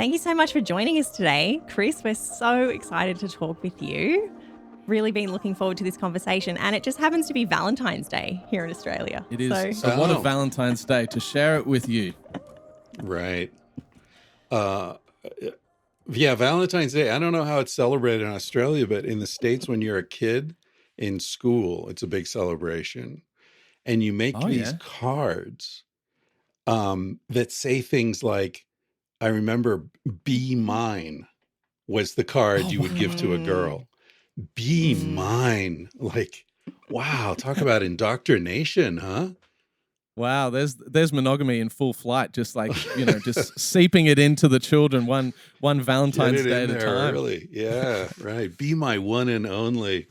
Thank you so much for joining us today. Chris, we're so excited to talk with you. Really been looking forward to this conversation, and it just happens to be Valentine's Day here in Australia. It is. So what a Valentine's Day to share it with you. Right. Yeah, Valentine's Day. I don't know how it's celebrated in Australia, but in the States, when you're a kid in school, it's a big celebration. And you make these cards that say things like, I remember "Be Mine" was the card you would give to a girl. Be mine. Like, wow, talk about indoctrination, huh? Wow, there's monogamy in full flight, just like, just seeping it into the children one Valentine's Day at a time. Early. Yeah, right. Be my one and only.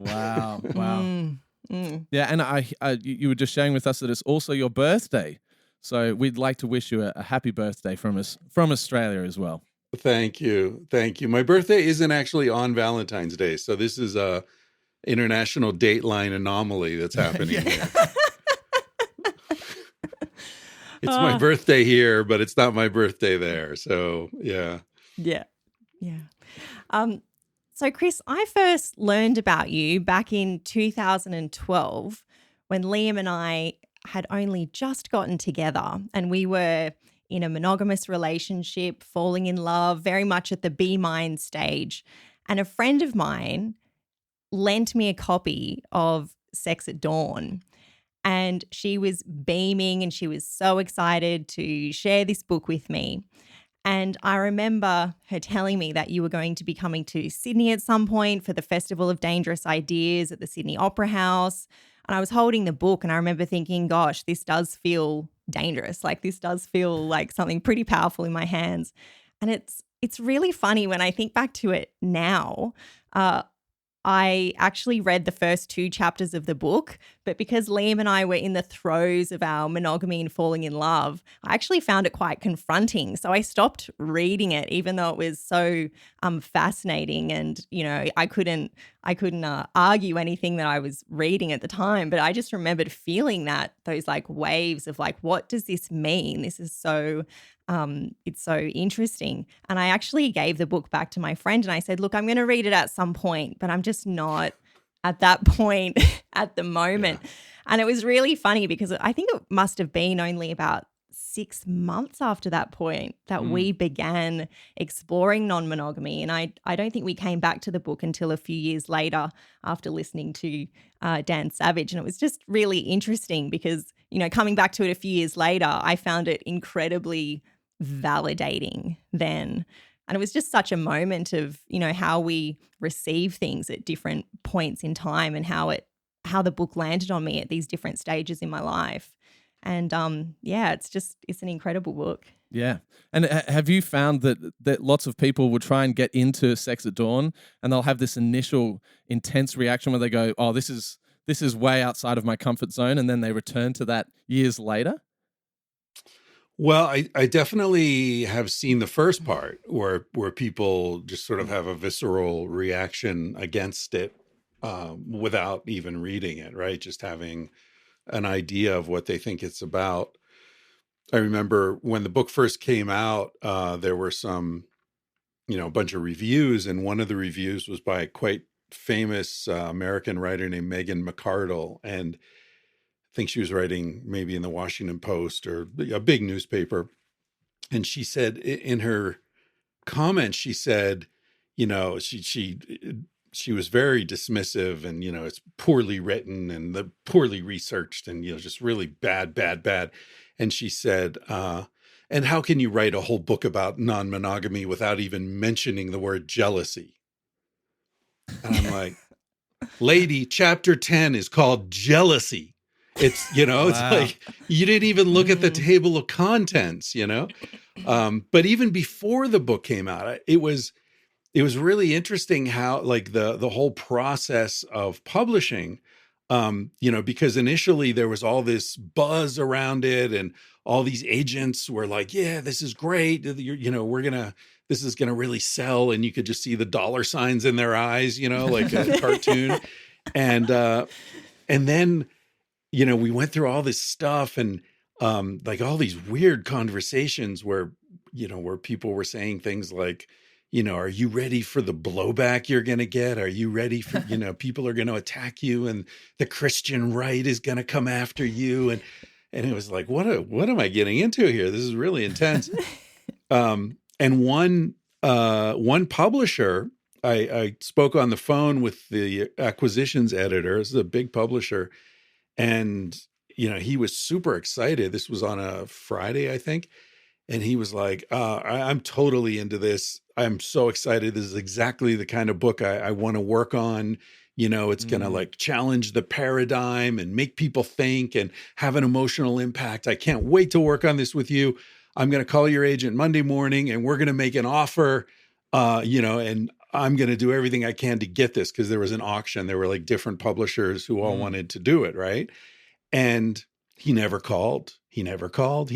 Wow. Yeah, and you were just sharing with us that it's also your birthday. So we'd like to wish you a happy birthday from us, from Australia as well. Thank you. My birthday isn't actually on Valentine's Day, so this is a international dateline anomaly that's happening here. It's my birthday here, but it's not my birthday there. So, yeah. So, Chris, I first learned about you back in 2012 when Liam and I had only just gotten together, and we were in a monogamous relationship, falling in love, very much at the be mine stage. And a friend of mine lent me a copy of Sex at Dawn. And she was beaming and she was so excited to share this book with me. And I remember her telling me that you were going to be coming to Sydney at some point for the Festival of Dangerous Ideas at the Sydney Opera House. And I was holding the book and I remember thinking, gosh, this does feel dangerous. Like, this does feel like something pretty powerful in my hands. And it's really funny when I think back to it now. I actually read the first 2 chapters of the book, but because Liam and I were in the throes of our monogamy and falling in love, I actually found it quite confronting. So I stopped reading it, even though it was so fascinating, and I couldn't argue anything that I was reading at the time. But I just remembered feeling those like waves of like, what does this mean? This is so. It's so interesting. And I actually gave the book back to my friend and I said, look, I'm going to read it at some point, but I'm just not at that point at the moment. Yeah. And it was really funny because I think it must have been only about 6 months after that point that we began exploring non-monogamy. And I don't think we came back to the book until a few years later after listening to Dan Savage. And it was just really interesting because, coming back to it a few years later, I found it incredibly validating then. And it was just such a moment of, how we receive things at different points in time and how the book landed on me at these different stages in my life. And it's an incredible book. Yeah. And have you found that lots of people will try and get into Sex at Dawn and they'll have this initial intense reaction where they go, oh, this is way outside of my comfort zone, and then they return to that years later? Well, I definitely have seen the first part where people just sort of have a visceral reaction against it without even reading it, right? Just having an idea of what they think it's about. I remember when the book first came out, there were some, a bunch of reviews, and one of the reviews was by a quite famous American writer named Megan McArdle, and I think she was writing maybe in the Washington Post or a big newspaper. And she said in her comments, she said, she was very dismissive and, it's poorly written and poorly researched and, just really bad. And she said, and how can you write a whole book about non-monogamy without even mentioning the word jealousy? And I'm like, lady, chapter 10 is called jealousy. It's, it's like, you didn't even look at the table of contents, But even before the book came out, it was really interesting how, like, the whole process of publishing, because initially there was all this buzz around it and all these agents were like, yeah, this is great. This is going to really sell. And you could just see the dollar signs in their eyes, like a cartoon. And then, we went through all this stuff and like all these weird conversations where where people were saying things like, are you ready for the blowback you're going to get? Are you ready for, people are going to attack you and the Christian right is going to come after you. And it was like, what am I getting into here? This is really intense. And one publisher, I spoke on the phone with the acquisitions editor. This is a big publisher. And, he was super excited. This was on a Friday, I think. And he was like, I'm totally into this. I'm so excited. This is exactly the kind of book I want to work on. It's going to like challenge the paradigm and make people think and have an emotional impact. I can't wait to work on this with you. I'm going to call your agent Monday morning and we're going to make an offer, and I'm going to do everything I can to get this, because there was an auction. There were like different publishers who all wanted to do it, right? And he never called. He never called.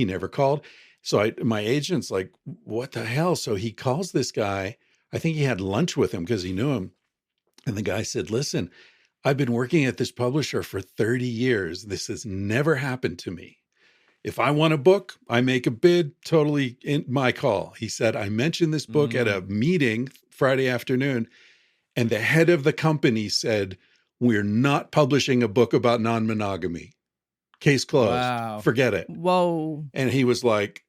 So my agent's like, what the hell? So he calls this guy. I think he had lunch with him because he knew him. And the guy said, listen, I've been working at this publisher for 30 years. This has never happened to me. If I want a book, I make a bid, totally in my call. He said, I mentioned this book at a meeting Friday afternoon, and the head of the company said, we're not publishing a book about non-monogamy. Case closed. Wow. Forget it. Whoa. And he was like,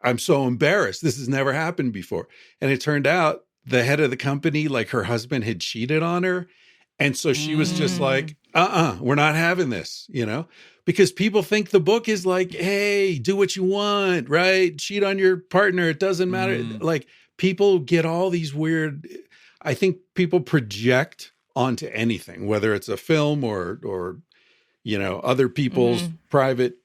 I'm so embarrassed. This has never happened before. And it turned out the head of the company, like her husband had cheated on her. And so she was just like, we're not having this, because people think the book is like, hey, do what you want, right? Cheat on your partner. It doesn't matter. Like, people get all these weird, I think people project onto anything, whether it's a film or other people's private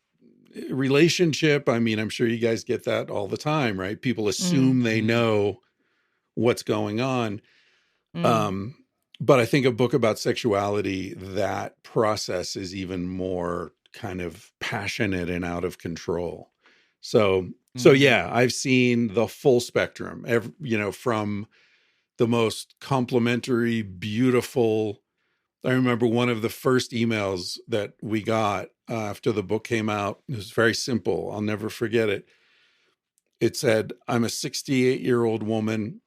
relationship. I mean, I'm sure you guys get that all the time, right? People assume they know what's going on. But I think a book about sexuality, that process is even more kind of passionate and out of control. So yeah, I've seen the full spectrum, from the most complimentary, beautiful. I remember one of the first emails that we got after the book came out. It was very simple. I'll never forget it. It said, I'm a 68-year-old woman.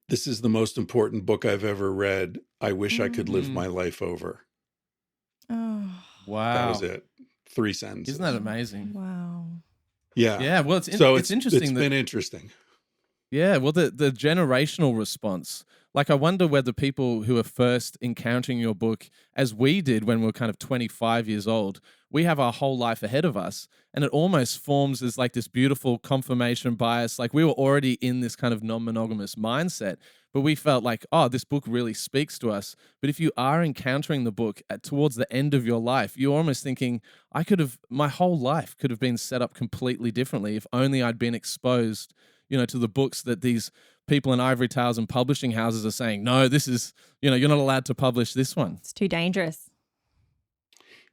This is the most important book I've ever read. I wish I could live my life over. Oh, wow. That was it. 3 sentences. Isn't that amazing? wow. Yeah. Yeah. Well, it's interesting. It's been interesting. Yeah. Well, the generational response. Like, I wonder whether people who are first encountering your book, as we did when we were kind of 25 years old, we have our whole life ahead of us. And it almost forms as like this beautiful confirmation bias. Like, we were already in this kind of non-monogamous mindset, but we felt like, oh, this book really speaks to us. But if you are encountering the book towards the end of your life, you're almost thinking, my whole life could have been set up completely differently if only I'd been exposed, to the books that these people in ivory towers and publishing houses are saying, no, this is, you're not allowed to publish this one. It's too dangerous.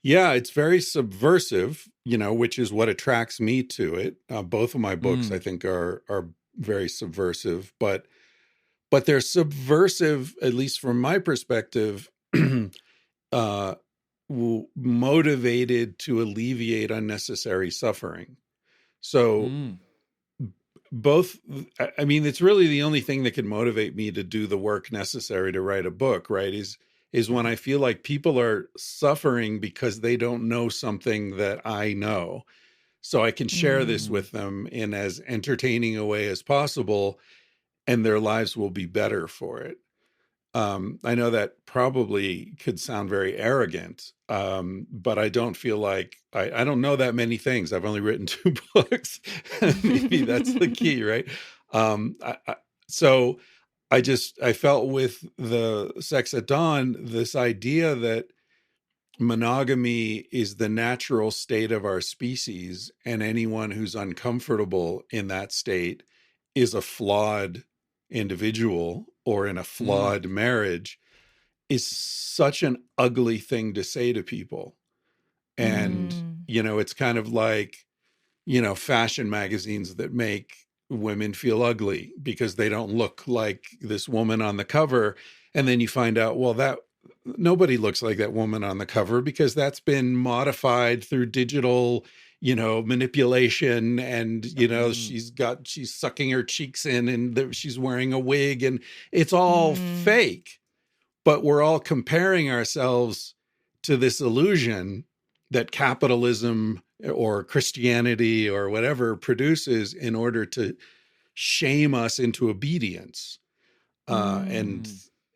Yeah, it's very subversive, which is what attracts me to it. Both of my books, I think, are very subversive, but they're subversive, at least from my perspective, motivated to alleviate unnecessary suffering. So both, I mean, it's really the only thing that can motivate me to do the work necessary to write a book, right? Is when I feel like people are suffering because they don't know something that I know. So I can share this with them in as entertaining a way as possible, and their lives will be better for it. I know that probably could sound very arrogant, but I don't feel like I don't know that many things. I've only written 2 books. Maybe that's the key, right? So I felt with the Sex at Dawn, this idea that monogamy is the natural state of our species, and anyone who's uncomfortable in that state is a flawed individual or in a flawed marriage, is such an ugly thing to say to people. And, it's kind of like, fashion magazines that make women feel ugly because they don't look like this woman on the cover. And then you find out, well, that nobody looks like that woman on the cover because that's been modified through digital manipulation, and she's sucking her cheeks in, and she's wearing a wig, and it's all fake. But we're all comparing ourselves to this illusion that capitalism or Christianity or whatever produces in order to shame us into obedience. And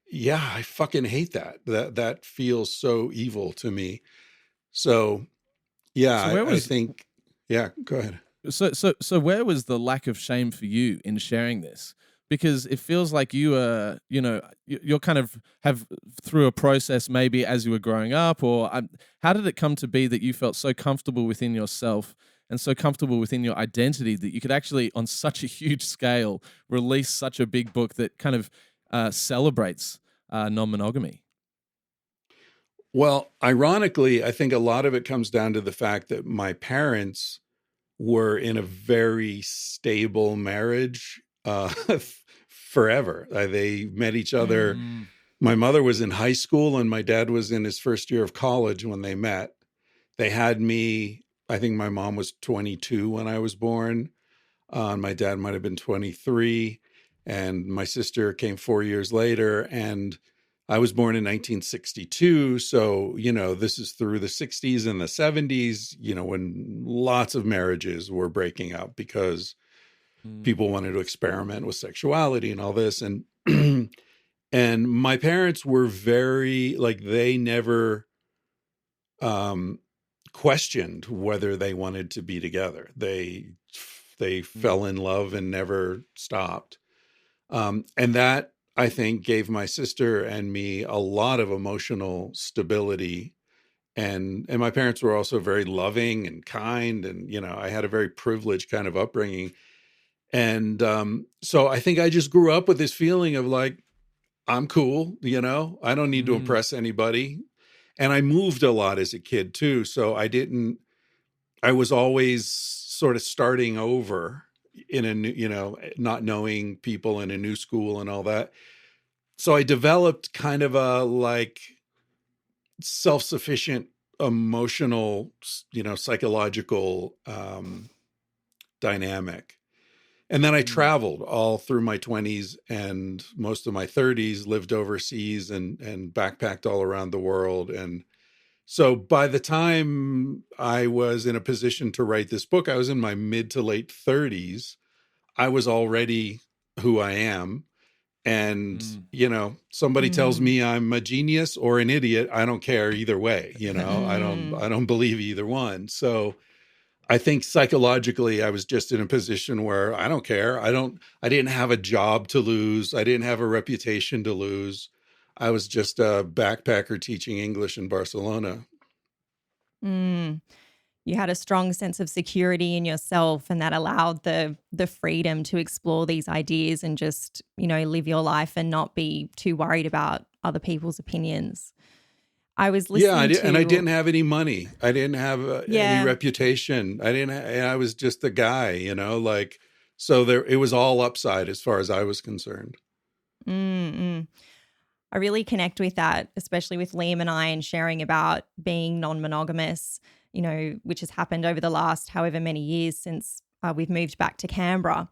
yeah, I fucking hate that. That feels so evil to me. So yeah, I think, yeah, go ahead. So where was the lack of shame for you in sharing this? Because it feels like you are, you're kind of have through a process maybe as you were growing up, or how did it come to be that you felt so comfortable within yourself and so comfortable within your identity that you could actually, on such a huge scale, release such a big book that kind of celebrates non-monogamy? Well, ironically, I think a lot of it comes down to the fact that my parents were in a very stable marriage forever. They met each other. My mother was in high school and my dad was in his first year of college when they met. They had me, I think my mom was 22 when I was born. My dad might have been 23. And my sister came 4 years later. And I was born in 1962. So, this is through the 60s and the 70s, when lots of marriages were breaking up because people wanted to experiment with sexuality and all this. And and my parents were very, they never questioned whether they wanted to be together. They fell in love and never stopped. And that, I think, gave my sister and me a lot of emotional stability. And my parents were also very loving and kind. And, I had a very privileged kind of upbringing. And so I think I just grew up with this feeling of I'm cool, I don't need to impress anybody. And I moved a lot as a kid too. So I was always sort of starting over in a new, not knowing people in a new school and all that. So I developed kind of a self-sufficient emotional, psychological dynamic. And then I traveled all through my 20s and most of my 30s, lived overseas and backpacked all around the world. And so by the time I was in a position to write this book, I was in my mid to late 30s. I was already who I am. And, somebody tells me I'm a genius or an idiot. I don't care either way. I don't believe either one. So I think psychologically, I was just in a position where I don't care. I didn't have a job to lose. I didn't have a reputation to lose. I was just a backpacker teaching English in Barcelona. You had a strong sense of security in yourself, and that allowed the freedom to explore these ideas and just, live your life and not be too worried about other people's opinions. I was listening and I didn't have any money. I didn't have any reputation. I was just a guy, so it was all upside as far as I was concerned. I really connect with that, especially with Liam and I, and sharing about being non-monogamous, which has happened over the last however many years since we've moved back to Canberra.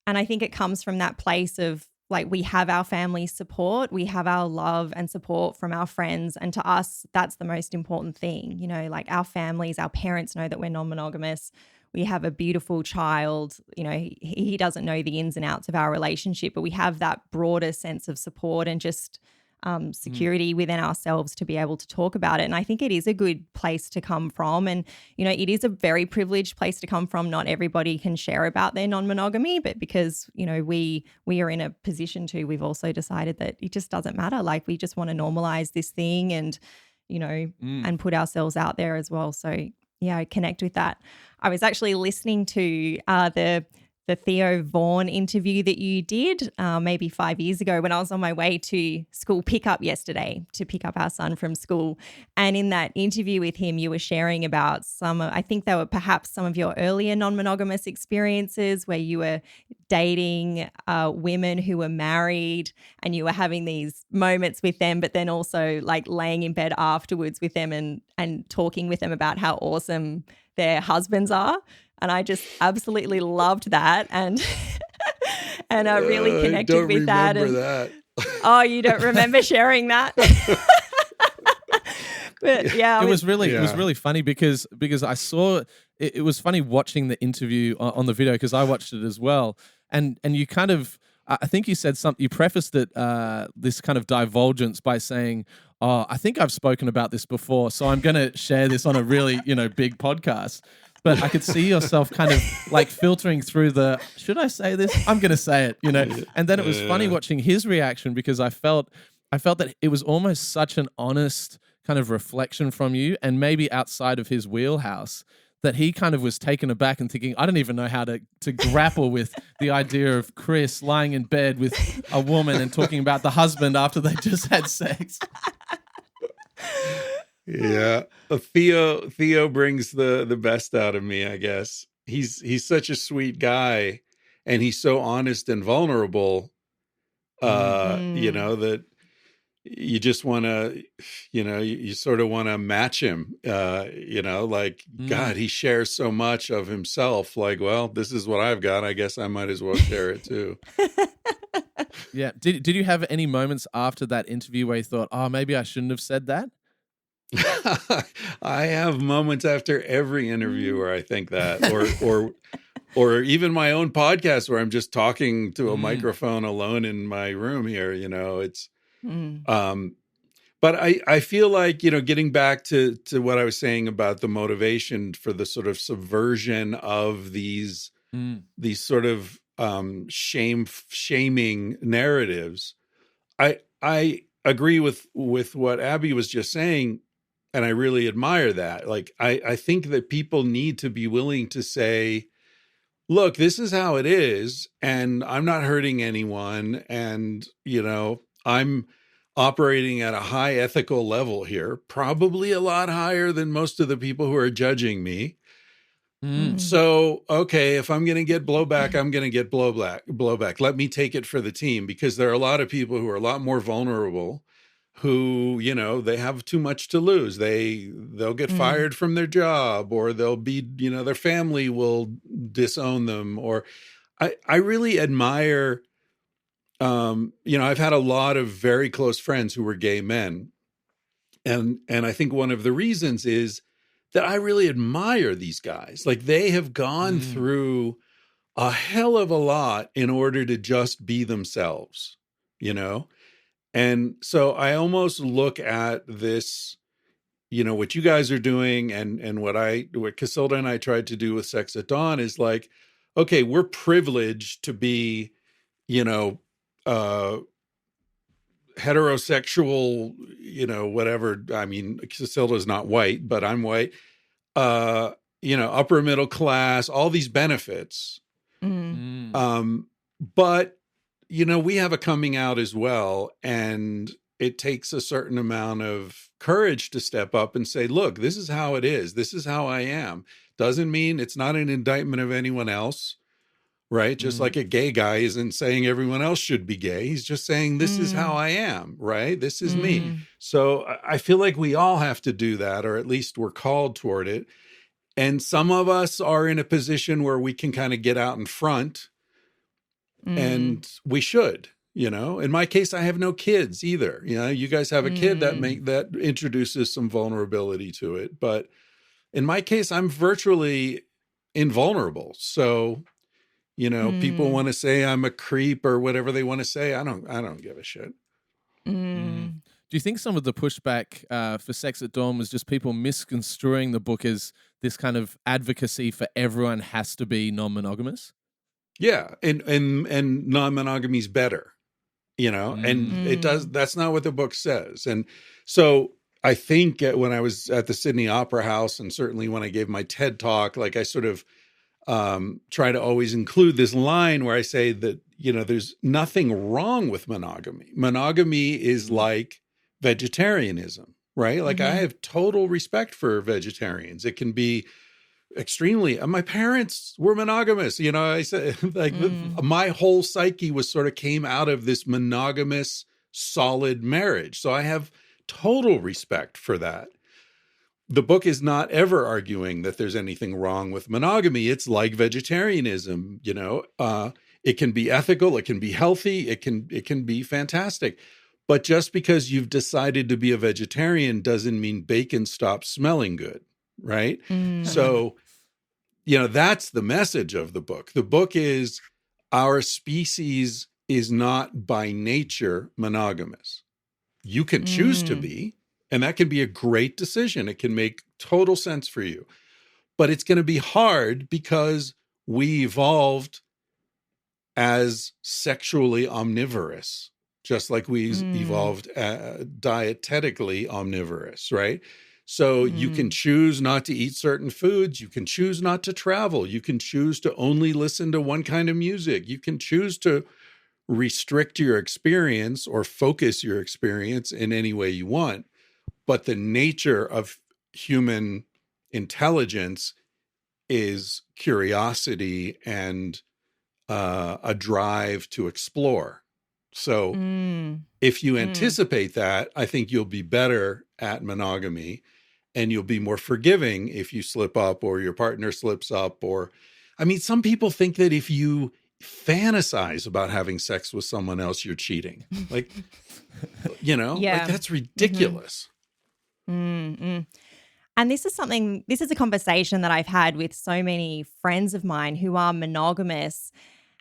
And I think it comes from that place of we have our family support, we have our love and support from our friends. And to us, that's the most important thing. Our families, our parents know that we're non-monogamous. We have a beautiful child. He doesn't know the ins and outs of our relationship, but we have that broader sense of support and just security within ourselves to be able to talk about it. And I think it is a good place to come from. And, it is a very privileged place to come from. Not everybody can share about their non-monogamy, but because, we are in a position to, we've also decided that it just doesn't matter. We just want to normalize this thing and, and put ourselves out there as well. So yeah, I connect with that. I was actually listening to the the Theo Vaughn interview that you did maybe 5 years ago when I was on my way to school pickup yesterday to pick up our son from school. And in that interview with him, you were sharing about I think they were perhaps some of your earlier non-monogamous experiences where you were dating women who were married and you were having these moments with them, but then also like laying in bed afterwards with them and talking with them about how awesome their husbands are. And I just absolutely loved that and I really connected with that. I don't remember that. Oh, you don't remember sharing that? But yeah, it was really funny because I saw it was funny watching the interview on the video because I watched it as well. And you kind of, I think you said something, you prefaced it, this kind of divulgence by saying, oh, I think I've spoken about this before, so I'm going to share this on a really, big podcast. But I could see yourself kind of like filtering through should I say this? I'm going to say it, And then it was funny watching his reaction because I felt that it was almost such an honest kind of reflection from you and maybe outside of his wheelhouse that he kind of was taken aback and thinking, I don't even know how to grapple with the idea of Chris lying in bed with a woman and talking about the husband after they just had sex. Yeah, Theo brings the best out of me, I guess. He's such a sweet guy, and he's so honest and vulnerable. That you just want to, you sort of want to match him. God, he shares so much of himself. Like, well, this is what I've got. I guess I might as well share it too. Yeah. Did you have any moments after that interview where you thought, oh, maybe I shouldn't have said that? I have moments after every interview where I think that, or even my own podcast where I'm just talking to a microphone alone in my room here. It's, but I feel like getting back to what I was saying about the motivation for the sort of subversion of these sort of shaming narratives. I agree with what Abby was just saying. And I really admire that. Like, I think that people need to be willing to say, look, this is how it is. And I'm not hurting anyone. And, I'm operating at a high ethical level here, probably a lot higher than most of the people who are judging me. So, okay, if I'm going to get blowback, I'm going to get blowback. Let me take it for the team, because there are a lot of people who are a lot more vulnerable who, they have too much to lose. They'll get fired from their job, or they'll be, their family will disown them. Or I really admire, I've had a lot of very close friends who were gay men. And I think one of the reasons is that I really admire these guys. Like, they have gone through a hell of a lot in order to just be themselves, And so I almost look at this, what you guys are doing and what Casilda and I tried to do with Sex at Dawn is like, okay, we're privileged to be, heterosexual, whatever. I mean, Casilda's not white, but I'm white, upper middle class, all these benefits. But we have a coming out as well. And it takes a certain amount of courage to step up and say, look, this is how it is. This is how I am. Doesn't mean it's not an indictment of anyone else, right? Just like a gay guy isn't saying everyone else should be gay. He's just saying, this is how I am, right? This is me. So I feel like we all have to do that, or at least we're called toward it. And some of us are in a position where we can kind of get out in front. And we should, in my case, I have no kids either. You guys have a kid that introduces some vulnerability to it. But in my case, I'm virtually invulnerable. So, people want to say I'm a creep or whatever they want to say. I don't give a shit. Do you think some of the pushback for Sex at Dawn was just people misconstruing the book as this kind of advocacy for everyone has to be non-monogamous? Yeah, and non-monogamy is better, and it does. That's not what the book says. And so I think when I was at the Sydney Opera House, and certainly when I gave my TED talk, like I sort of try to always include this line where I say that, there's nothing wrong with monogamy. Monogamy is like vegetarianism, right? Like I have total respect for vegetarians. It can be extremely, my parents were monogamous. I said like my whole psyche was sort of came out of this monogamous, solid marriage. So I have total respect for that. The book is not ever arguing that there's anything wrong with monogamy. It's like vegetarianism, it can be ethical, it can be healthy, it can be fantastic. But just because you've decided to be a vegetarian doesn't mean bacon stops smelling good, right? So, that's the message of the book. The book is our species is not by nature monogamous. You can choose to be, and that can be a great decision. It can make total sense for you. But it's going to be hard because we evolved as sexually omnivorous, just like we evolved dietetically omnivorous, right? So you can choose not to eat certain foods. You can choose not to travel. You can choose to only listen to one kind of music. You can choose to restrict your experience or focus your experience in any way you want. But the nature of human intelligence is curiosity and a drive to explore. So if you anticipate that, I think you'll be better at monogamy, and you'll be more forgiving if you slip up or your partner slips up. Or, some people think that if you fantasize about having sex with someone else, you're cheating. Like, like that's ridiculous. And this is a conversation that I've had with so many friends of mine who are monogamous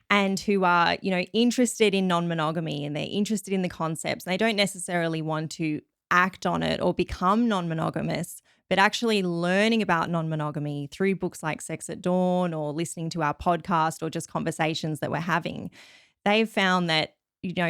and who are, interested in non-monogamy, and they're interested in the concepts. And they don't necessarily want to act on it or become non-monogamous, but actually learning about non-monogamy through books like Sex at Dawn or listening to our podcast or just conversations that we're having. They've found that,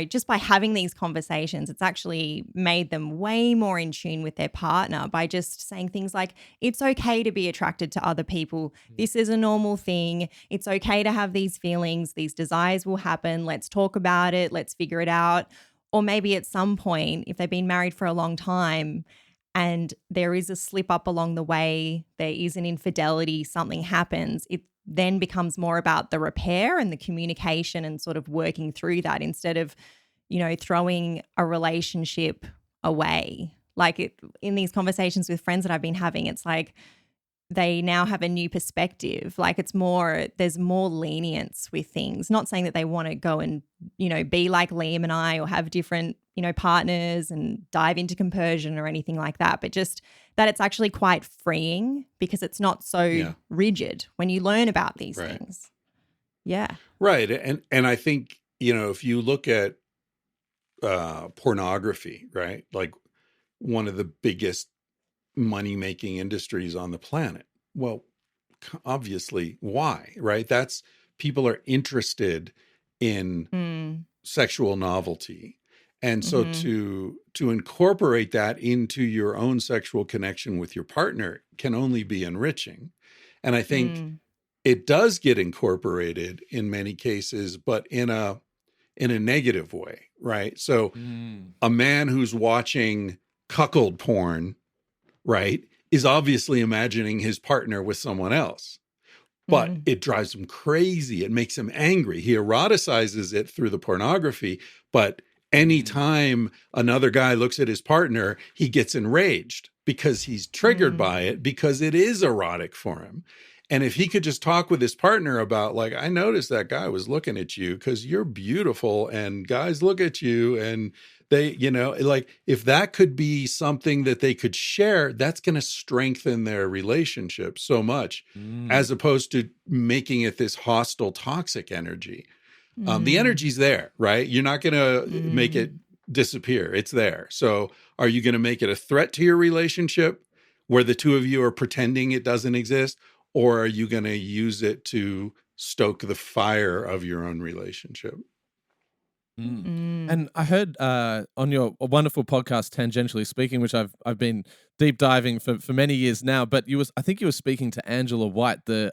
just by having these conversations, it's actually made them way more in tune with their partner by just saying things like, it's okay to be attracted to other people. This is a normal thing. It's okay to have these feelings. These desires will happen. Let's talk about it. Let's figure it out. Or maybe at some point, if they've been married for a long time and there is a slip up along the way, there is an infidelity, something happens, it then becomes more about the repair and the communication and sort of working through that instead of, throwing a relationship away. Like in these conversations with friends that I've been having, it's like they now have a new perspective. Like there's more lenience with things. Not saying that they want to go and, be like Liam and I or have different, partners and dive into compersion or anything like that, but just that it's actually quite freeing because it's not so rigid when you learn about these things. Yeah. Right. And I think, if you look at pornography, right? Like one of the biggest money-making industries on the planet. Well, obviously, why, right? That's people are interested in sexual novelty. And so to incorporate that into your own sexual connection with your partner can only be enriching. And I think it does get incorporated in many cases, but in a negative way, right? So a man who's watching cuckold porn, right, is obviously imagining his partner with someone else. But it drives him crazy. It makes him angry. He eroticizes it through the pornography, but anytime another guy looks at his partner, he gets enraged because he's triggered by it because it is erotic for him. And if he could just talk with his partner about, like, I noticed that guy was looking at you because you're beautiful and guys look at you and they, like if that could be something that they could share, that's going to strengthen their relationship so much as opposed to making it this hostile, toxic energy. The energy's there, right? You're not going to make it disappear. It's there. So are you going to make it a threat to your relationship where the two of you are pretending it doesn't exist? Or are you going to use it to stoke the fire of your own relationship? And I heard on your wonderful podcast, Tangentially Speaking, which I've been deep diving for many years now. But I think you were speaking to Angela White, the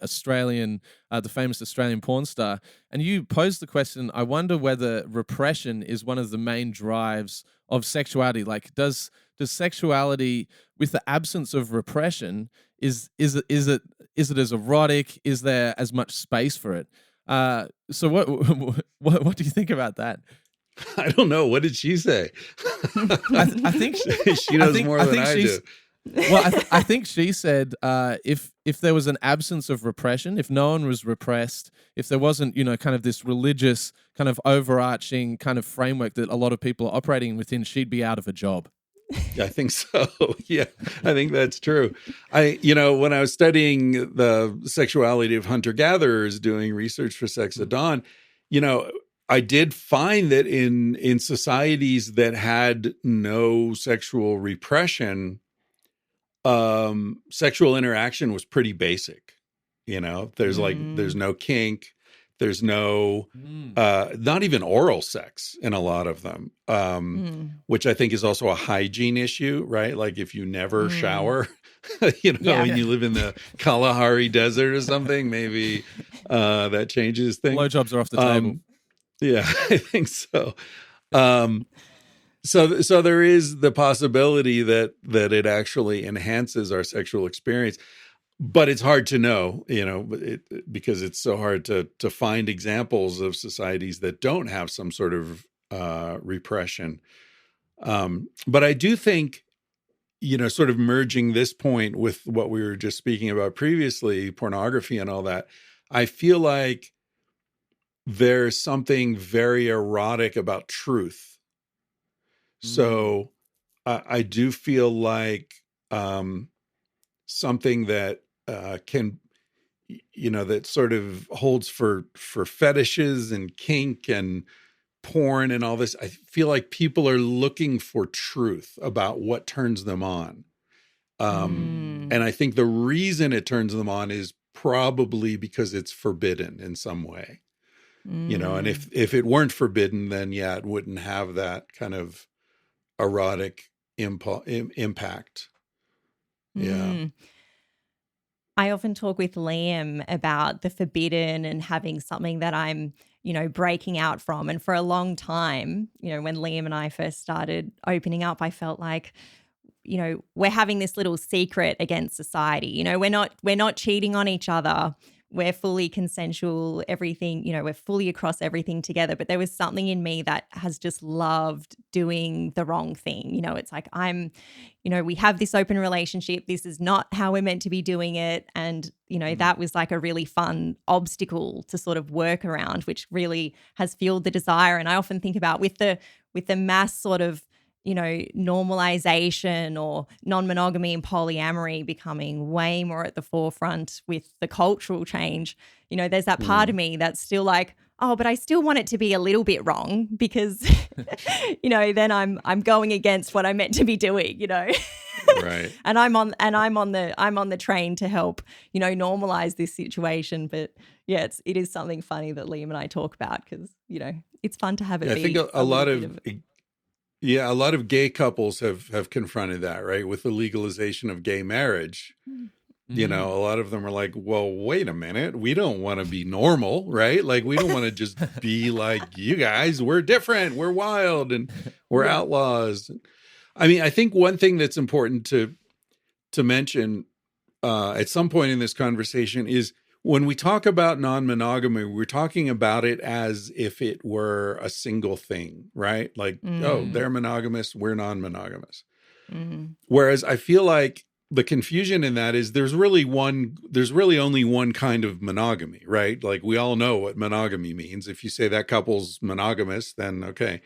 famous Australian porn star, and you posed the question. I wonder whether repression is one of the main drives of sexuality. Like, does sexuality, with the absence of repression, is it as erotic? Is there as much space for it? So what do you think about that? I don't know. What did she say? I think she knows more than I do. Well, I think she said if there was an absence of repression, if no one was repressed, if there wasn't, kind of this religious kind of overarching kind of framework that a lot of people are operating within, she'd be out of a job. I think so. Yeah, I think that's true. When I was studying the sexuality of hunter-gatherers, doing research for Sex at Dawn, I did find that in societies that had no sexual repression, sexual interaction was pretty basic. There's there's no kink. There's no, not even oral sex in a lot of them, which I think is also a hygiene issue, right? Like if you never shower, and you live in the Kalahari Desert or something, maybe that changes things. Blowjobs are off the table. Yeah, I think so. So there is the possibility that it actually enhances our sexual experience. But it's hard to know, because it's so hard to find examples of societies that don't have some sort of repression. But I do think, sort of merging this point with what we were just speaking about previously, pornography and all that, I feel like there's something very erotic about truth. So I do feel like something that can, that sort of holds for fetishes and kink and porn and all this. I feel like people are looking for truth about what turns them on. And I think the reason it turns them on is probably because it's forbidden in some way. And if it weren't forbidden, then it wouldn't have that kind of erotic impact. Yeah. I often talk with Liam about the forbidden and having something that I'm, breaking out from. And for a long time, when Liam and I first started opening up, I felt like, we're having this little secret against society. We're not cheating on each other. We're fully consensual, everything, we're fully across everything together. But there was something in me that has just loved doing the wrong thing. It's like we have this open relationship. This is not how we're meant to be doing it. And, that was like a really fun obstacle to sort of work around, which really has fueled the desire. And I often think about with the mass sort of, normalization or non-monogamy and polyamory becoming way more at the forefront with the cultural change, there's that part of me that's still like, oh, but I still want it to be a little bit wrong because, then I'm going against what I'm meant to be doing, Right. And I'm on the train to help, normalize this situation. But yeah, it is something funny that Liam and I talk about because, it's fun to have it. I think a lot of gay couples have confronted that, right? With the legalization of gay marriage. A lot of them are like, well, wait a minute. We don't want to be normal, right? Like, we don't want to just be like you guys. We're different. We're wild and we're outlaws. I mean, I think one thing that's important to mention at some point in this conversation is when we talk about non-monogamy, we're talking about it as if it were a single thing, right? Like, oh, they're monogamous, we're non-monogamous. Whereas I feel like the confusion in that is there's really only one kind of monogamy, right? Like we all know what monogamy means. If you say that couple's monogamous, then okay.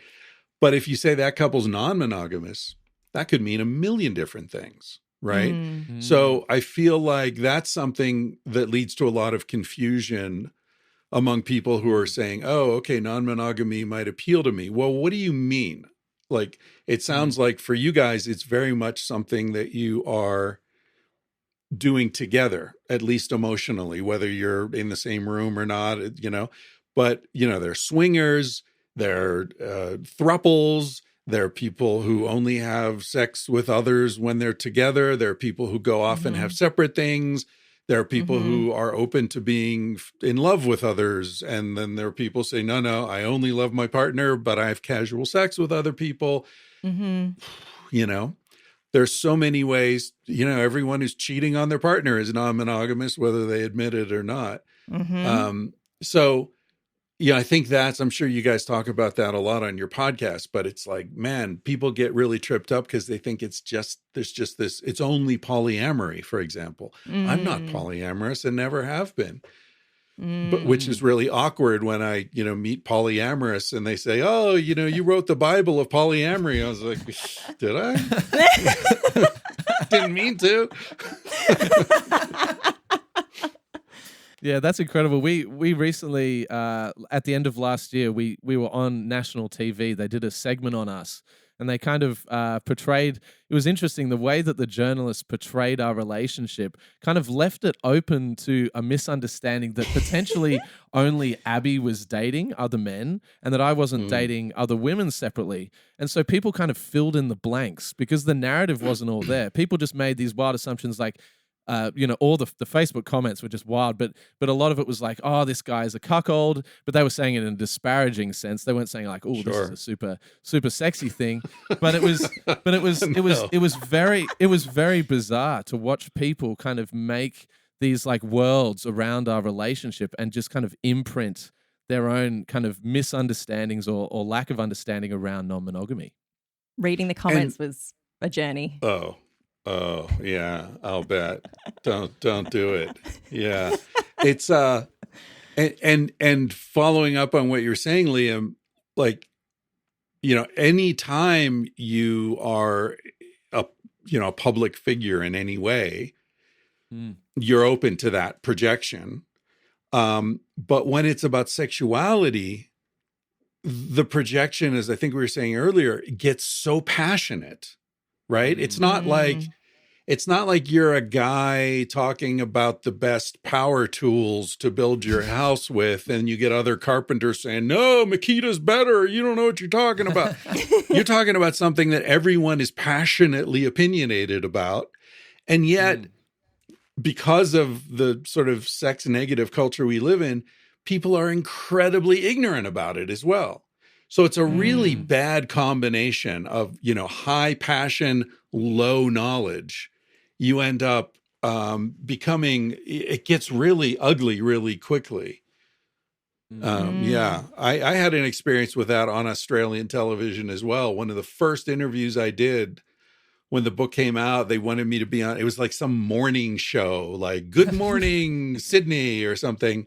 But if you say that couple's non-monogamous, that could mean a million different things. Right. So I feel like that's something that leads to a lot of confusion among people who are saying, oh, okay, non-monogamy might appeal to me. Well, what do you mean? Like, it sounds like for you guys, it's very much something that you are doing together, at least emotionally, whether you're in the same room or not, but, they're swingers. There are thruples. There are people who only have sex with others when they're together. There are people who go off and have separate things. There are people who are open to being in love with others. And then there are people say, no, I only love my partner, but I have casual sex with other people. You know, there's so many ways, you know, everyone who's cheating on their partner is non-monogamous, whether they admit it or not. So, yeah, I think I'm sure you guys talk about that a lot on your podcast, but it's like, man, people get really tripped up because they think there's just this, it's only polyamory, for example. I'm not polyamorous and never have been, but which is really awkward when I, you know, meet polyamorous and they say, oh, you know, you wrote the Bible of polyamory. I was like, did I? Didn't mean to. Yeah, that's incredible. We recently, at the end of last year, we were on national TV. They did a segment on us, and they kind of portrayed. It was interesting the way that the journalists portrayed our relationship. Kind of left it open to a misunderstanding that potentially only Abby was dating other men, and that I wasn't dating other women separately. And so people kind of filled in the blanks because the narrative wasn't all there. People just made these wild assumptions like. You know, all the Facebook comments were just wild, but a lot of it was like, oh, this guy's a cuckold, but they were saying it in a disparaging sense. They weren't saying like, oh, this is a super sexy thing, but it was very bizarre to watch people kind of make these like worlds around our relationship and just kind of imprint their own kind of misunderstandings or lack of understanding around non-monogamy. Reading the comments was a journey. Oh yeah, I'll bet. Don't do it. Yeah. It's and following up on what you're saying, Liam, like, you know, anytime you are a public figure in any way, you're open to that projection. But when it's about sexuality, the projection, as I think we were saying earlier, gets so passionate. Right? It's not like you're a guy talking about the best power tools to build your house with, and you get other carpenters saying, no, Makita's better. You don't know what you're talking about. You're talking about something that everyone is passionately opinionated about. And yet, because of the sort of sex negative culture we live in, people are incredibly ignorant about it as well. So it's a really bad combination of, you know, high passion, low knowledge. You end up becoming, it gets really ugly really quickly. Yeah, I had an experience with that on Australian television as well. One of the first interviews I did when the book came out, they wanted me to be on, it was like some morning show, like Good Morning Sydney or something.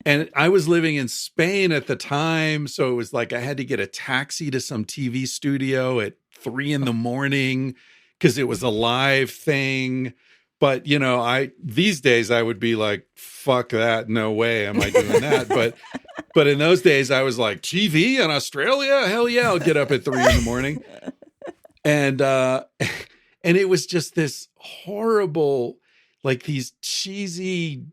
And I was living in Spain at the time, so it was like I had to get a taxi to some TV studio at 3 a.m. because it was a live thing. But, you know, these days I would be like, fuck that, no way am I doing that. But in those days I was like, TV in Australia? Hell yeah, I'll get up at 3 a.m. And it was just this horrible, like these cheesy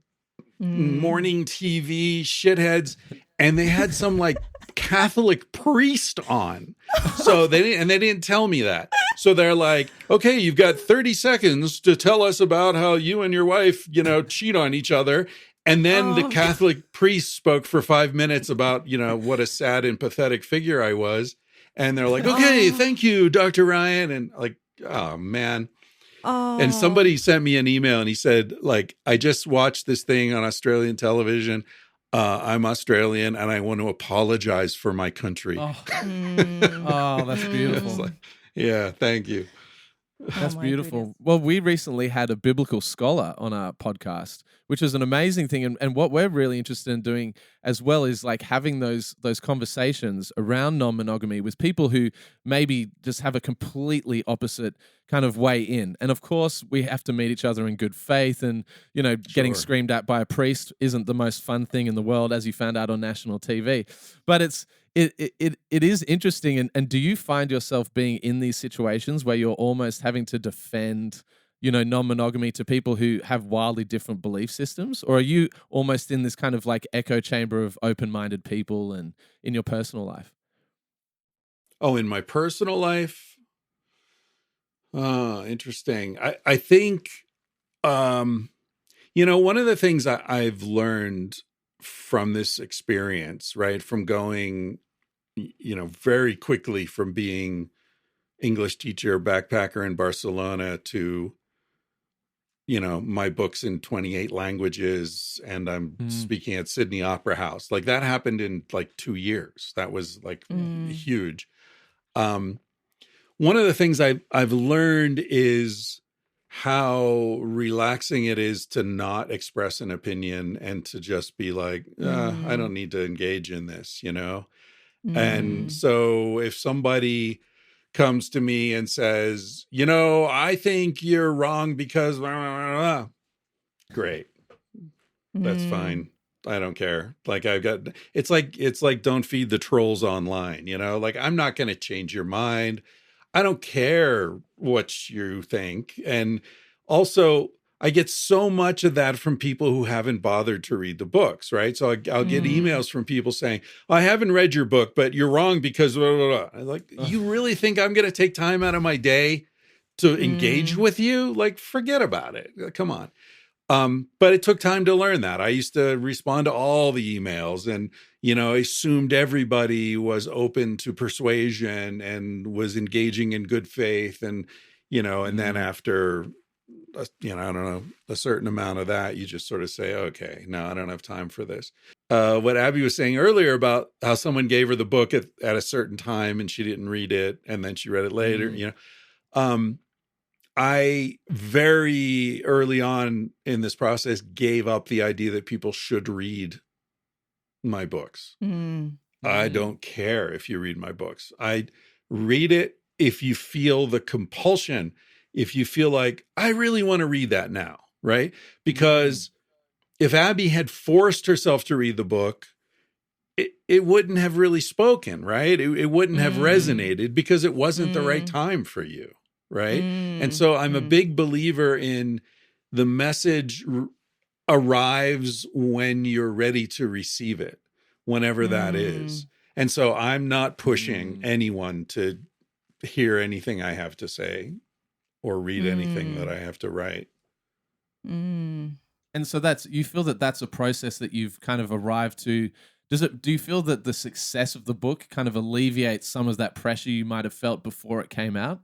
morning TV shitheads, and they had some like Catholic priest on. So they didn't tell me that. So they're like, okay, you've got 30 seconds to tell us about how you and your wife, you know, cheat on each other. And then the Catholic priest spoke for 5 minutes about, you know, what a sad and pathetic figure I was. And they're like, okay, thank you, Dr. Ryan. And like, oh man. And somebody sent me an email and he said, like, I just watched this thing on Australian television. I'm Australian and I want to apologize for my country. Oh, that's beautiful. Like, yeah, thank you. That's beautiful. Goodness. Well, we recently had a biblical scholar on our podcast, which is an amazing thing. And what we're really interested in doing as well is like having those conversations around non-monogamy with people who maybe just have a completely opposite kind of way in. And of course, we have to meet each other in good faith. And, you know, getting screamed at by a priest isn't the most fun thing in the world, as you found out on national TV. But it is interesting. And do you find yourself being in these situations where you're almost having to defend non-monogamy to people who have wildly different belief systems? Or are you almost in this kind of like echo chamber of open-minded people and in your personal life? Oh, in my personal life? Interesting. I think, one of the things I've learned from this experience, right, from going, very quickly from being English teacher, backpacker in Barcelona to, my books in 28 languages, and I'm speaking at Sydney Opera House. Like that happened in like 2 years. That was like huge. One of the things I've learned is how relaxing it is to not express an opinion and to just be like, I don't need to engage in this, And so if somebody comes to me and says, I think you're wrong because blah, blah, blah, blah. Great. That's fine. I don't care. Like it's like don't feed the trolls online, like I'm not going to change your mind. I don't care what you think. And also I get so much of that from people who haven't bothered to read the books, right? So I'll get emails from people saying, I haven't read your book, but you're wrong because blah, blah, blah. I'm like, you really think I'm going to take time out of my day to engage with you? Like, forget about it. Come on. But it took time to learn that. I used to respond to all the emails and, assumed everybody was open to persuasion and was engaging in good faith. And, and then after, I don't know, a certain amount of that, you just sort of say, okay, no, I don't have time for this. What Abby was saying earlier about how someone gave her the book at a certain time and she didn't read it. And then she read it later, I very early on in this process gave up the idea that people should read my books. I don't care if you read my books. I read it if you feel the compulsion, if you feel like, I really want to read that now, right? Because if Abby had forced herself to read the book, it wouldn't have really spoken, right? It wouldn't have resonated because it wasn't the right time for you. Right. And so I'm a big believer in the message arrives when you're ready to receive it, whenever that is. And so I'm not pushing anyone to hear anything I have to say or read anything that I have to write. And so you feel that that's a process that you've kind of arrived to. Do you feel that the success of the book kind of alleviates some of that pressure you might have felt before it came out?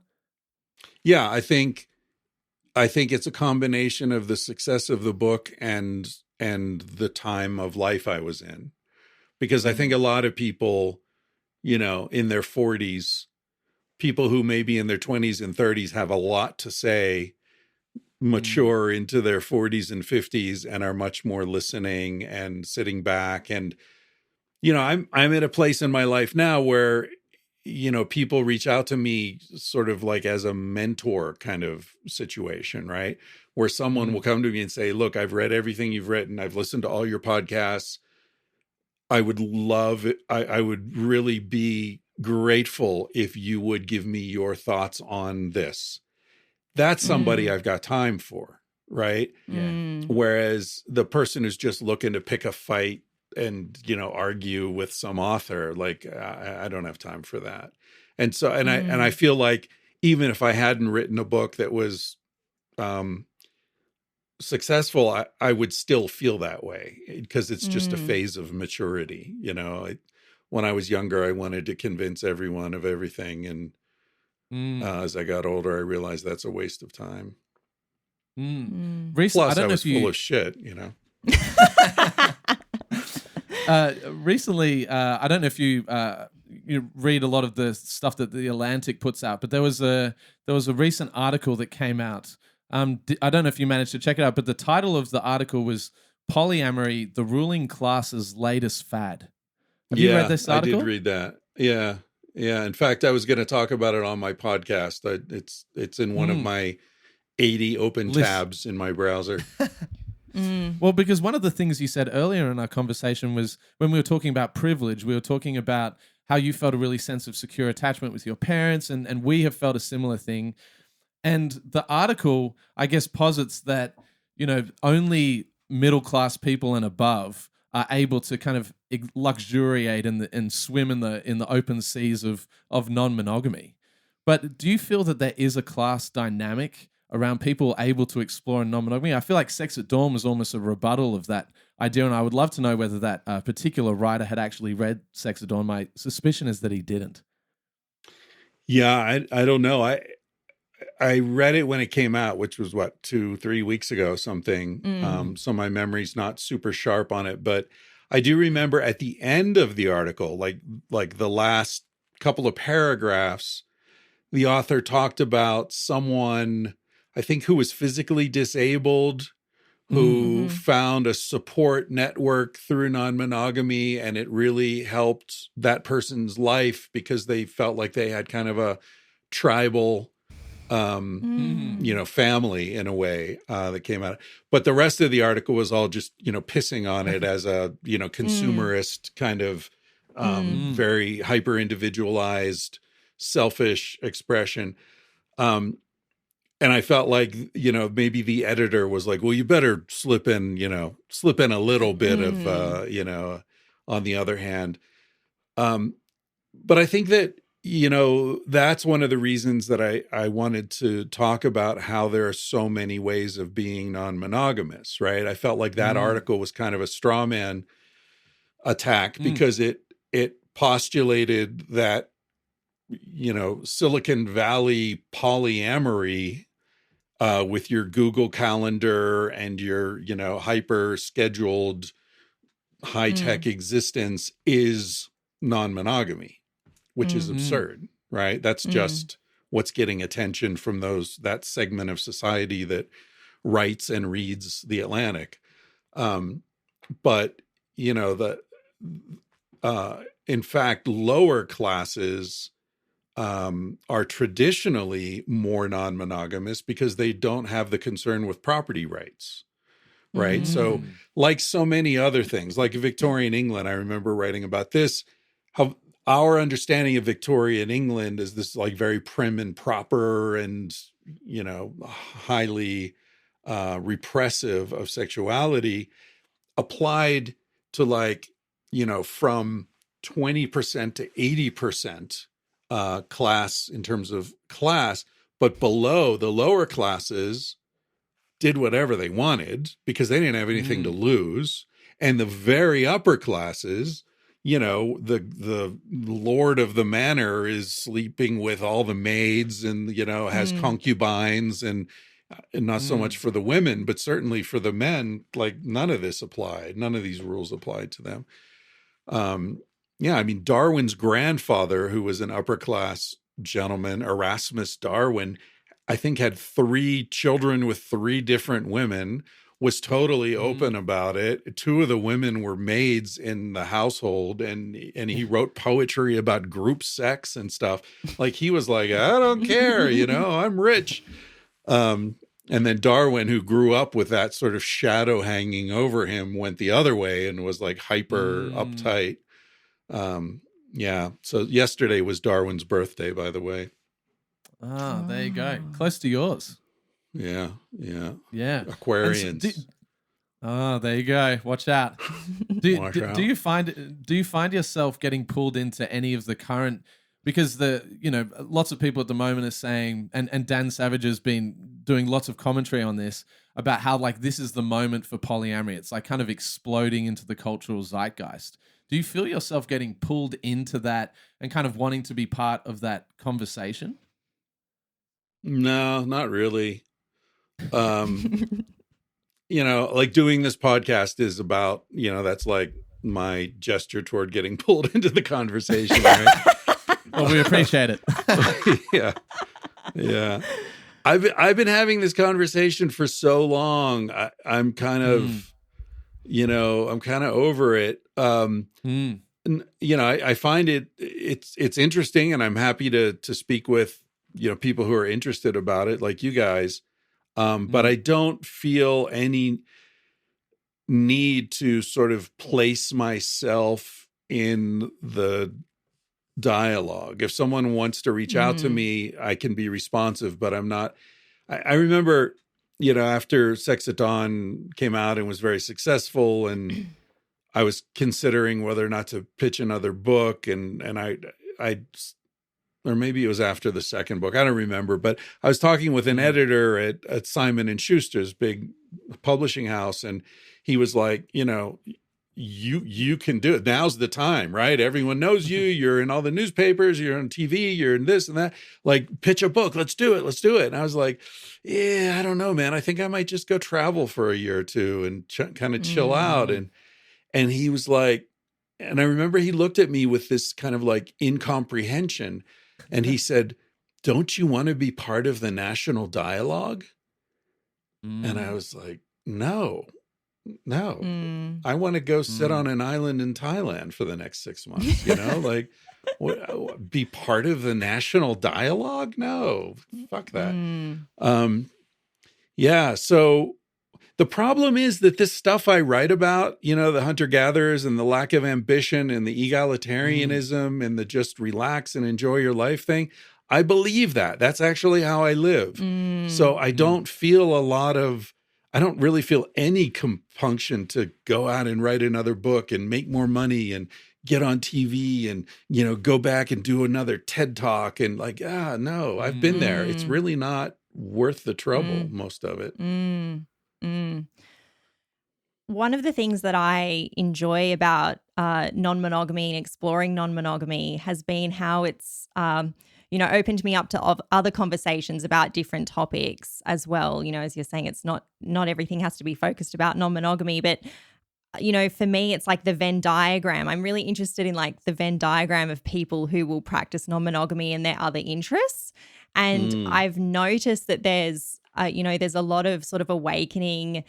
Yeah, I think it's a combination of the success of the book and the time of life I was in. Because I think a lot of people, in their 40s, people who may be in their 20s and 30s have a lot to say, mature into their 40s and 50s and are much more listening and sitting back. And, I'm at a place in my life now where people reach out to me sort of like as a mentor kind of situation, right? Where someone will come to me and say, look, I've read everything you've written. I've listened to all your podcasts. I would love it. I would really be grateful if you would give me your thoughts on this. That's somebody I've got time for, right? Yeah. Whereas the person who's just looking to pick a fight and argue with some author, like I don't have time for that. And so I feel like even if I hadn't written a book that was successful, I would still feel that way because it's just a phase of maturity. When I was younger, I wanted to convince everyone of everything, and as I got older, I realized that's a waste of time. Plus, I was full of shit. Recently, I don't know if you read a lot of the stuff that The Atlantic puts out, but there was a recent article that came out. I don't know if you managed to check it out, but the title of the article was "Polyamory: The Ruling Class's Latest Fad." Have you read this article? I did read that. Yeah. In fact, I was going to talk about it on my podcast. It's in one of my 80 open tabs in my browser. Well, because one of the things you said earlier in our conversation was when we were talking about privilege, we were talking about how you felt a really sense of secure attachment with your parents, and we have felt a similar thing. And the article, I guess, posits that, only middle-class people and above are able to kind of luxuriate and swim in the open seas of non-monogamy. But do you feel that there is a class dynamic around people able to explore non-monogamy? I feel like Sex at Dawn was almost a rebuttal of that idea, and I would love to know whether that particular writer had actually read Sex at Dawn. My suspicion is that he didn't. Yeah, I don't know. I read it when it came out, which was 2-3 weeks ago, something. So my memory's not super sharp on it, but I do remember at the end of the article, like the last couple of paragraphs, the author talked about someone, I think, who was physically disabled, who found a support network through non-monogamy, and it really helped that person's life because they felt like they had kind of a tribal family in a way that came out. But the rest of the article was all just, pissing on it as a, consumerist kind of very hyper individualized, selfish expression. And I felt like, maybe the editor was like, well, you better slip in a little bit of, on the other hand. But I think that, that's one of the reasons that I wanted to talk about how there are so many ways of being non-monogamous, right? I felt like that article was kind of a straw man attack because it postulated that, Silicon Valley polyamory with your Google Calendar and your, hyper scheduled high-tech existence is non-monogamy, which is absurd, right? That's just what's getting attention from that segment of society that writes and reads The Atlantic. But, in fact, lower classes are traditionally more non-monogamous because they don't have the concern with property rights, right? So like so many other things, like Victorian England, I remember writing about this, how our understanding of Victorian England is this like very prim and proper and, highly repressive of sexuality, applied to from 20% to 80% class in terms of class, but below the lower classes did whatever they wanted because they didn't have anything to lose. And the very upper classes, the lord of the manor is sleeping with all the maids and, has concubines and not so much for the women, but certainly for the men, like none of this applied. None of these rules applied to them. Darwin's grandfather, who was an upper class gentleman, Erasmus Darwin, I think had 3 children with 3 different women, was totally open about it. 2 of the women were maids in the household, and he wrote poetry about group sex and stuff. Like he was like, I don't care, I'm rich. And then Darwin, who grew up with that sort of shadow hanging over him, went the other way and was like hyper uptight. So yesterday was Darwin's birthday, by the way. Ah, there you go. Close to yours. Yeah. Aquarians. There you go. Watch out. Do you find yourself getting pulled into any of the current? Because lots of people at the moment are saying, and Dan Savage has been doing lots of commentary on this about how like this is the moment for polyamory. It's like kind of exploding into the cultural zeitgeist. Do you feel yourself getting pulled into that and kind of wanting to be part of that conversation? No, not really. Like doing this podcast is about, that's like my gesture toward getting pulled into the conversation, right? Well, we appreciate it. Yeah. I've been having this conversation for so long. I'm kind of, I'm kind of over it. I find it's interesting, and I'm happy to speak with, people who are interested about it, like you guys. But I don't feel any need to sort of place myself in the dialogue. If someone wants to reach out to me, I can be responsive, but I'm not. I remember, after Sex at Dawn came out and was very successful, and I was considering whether or not to pitch another book, and I or maybe it was after the second book, I don't remember, but I was talking with an editor at Simon & Schuster's big publishing house, and he was like, you can do it. Now's the time, right? Everyone knows you. You're in all the newspapers. You're on TV. You're in this and that. Like, pitch a book. Let's do it. Let's do it. And I was like, yeah, I don't know, man. I think I might just go travel for a year or two and kind of chill out. And he was like, and I remember he looked at me with this kind of like incomprehension. And he said, don't you want to be part of the national dialogue? And I was like, no. I want to go sit on an island in Thailand for the next 6 months, like be part of the national dialogue? No, fuck that. Yeah. So the problem is that this stuff I write about, the hunter-gatherers and the lack of ambition and the egalitarianism and the just relax and enjoy your life thing, I believe that. That's actually how I live. So I don't really feel any compunction to go out and write another book and make more money and get on TV and, go back and do another TED Talk and no, I've been there. It's really not worth the trouble, most of it. One of the things that I enjoy about non-monogamy and exploring non-monogamy has been how it's, opened me up to other conversations about different topics as well. As you're saying, it's not everything has to be focused about non-monogamy, but for me, it's like the Venn diagram. I'm really interested in like the Venn diagram of people who will practice non-monogamy and their other interests. And I've noticed that there's a lot of sort of awakening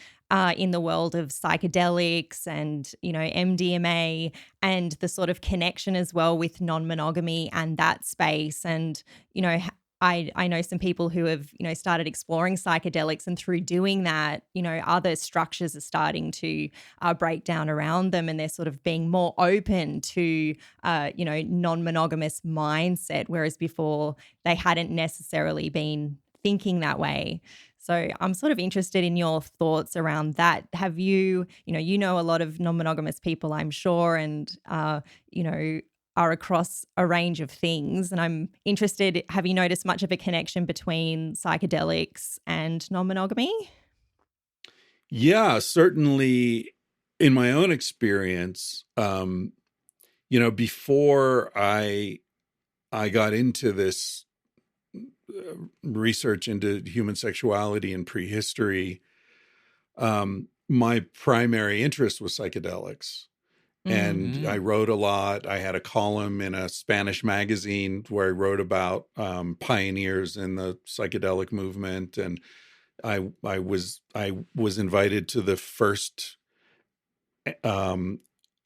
in the world of psychedelics and, MDMA and the sort of connection as well with non-monogamy and that space. And, I know some people who have, started exploring psychedelics, and through doing that, other structures are starting to break down around them, and they're sort of being more open to, non-monogamous mindset, whereas before they hadn't necessarily been thinking that way. So I'm sort of interested in your thoughts around that. Have you, a lot of non-monogamous people, I'm sure, and, are across a range of things. And I'm interested, have you noticed much of a connection between psychedelics and non-monogamy? Yeah, certainly in my own experience, before I got into this research into human sexuality and prehistory, my primary interest was psychedelics. And I wrote a lot. I had a column in a Spanish magazine where I wrote about pioneers in the psychedelic movement. And I was invited to the first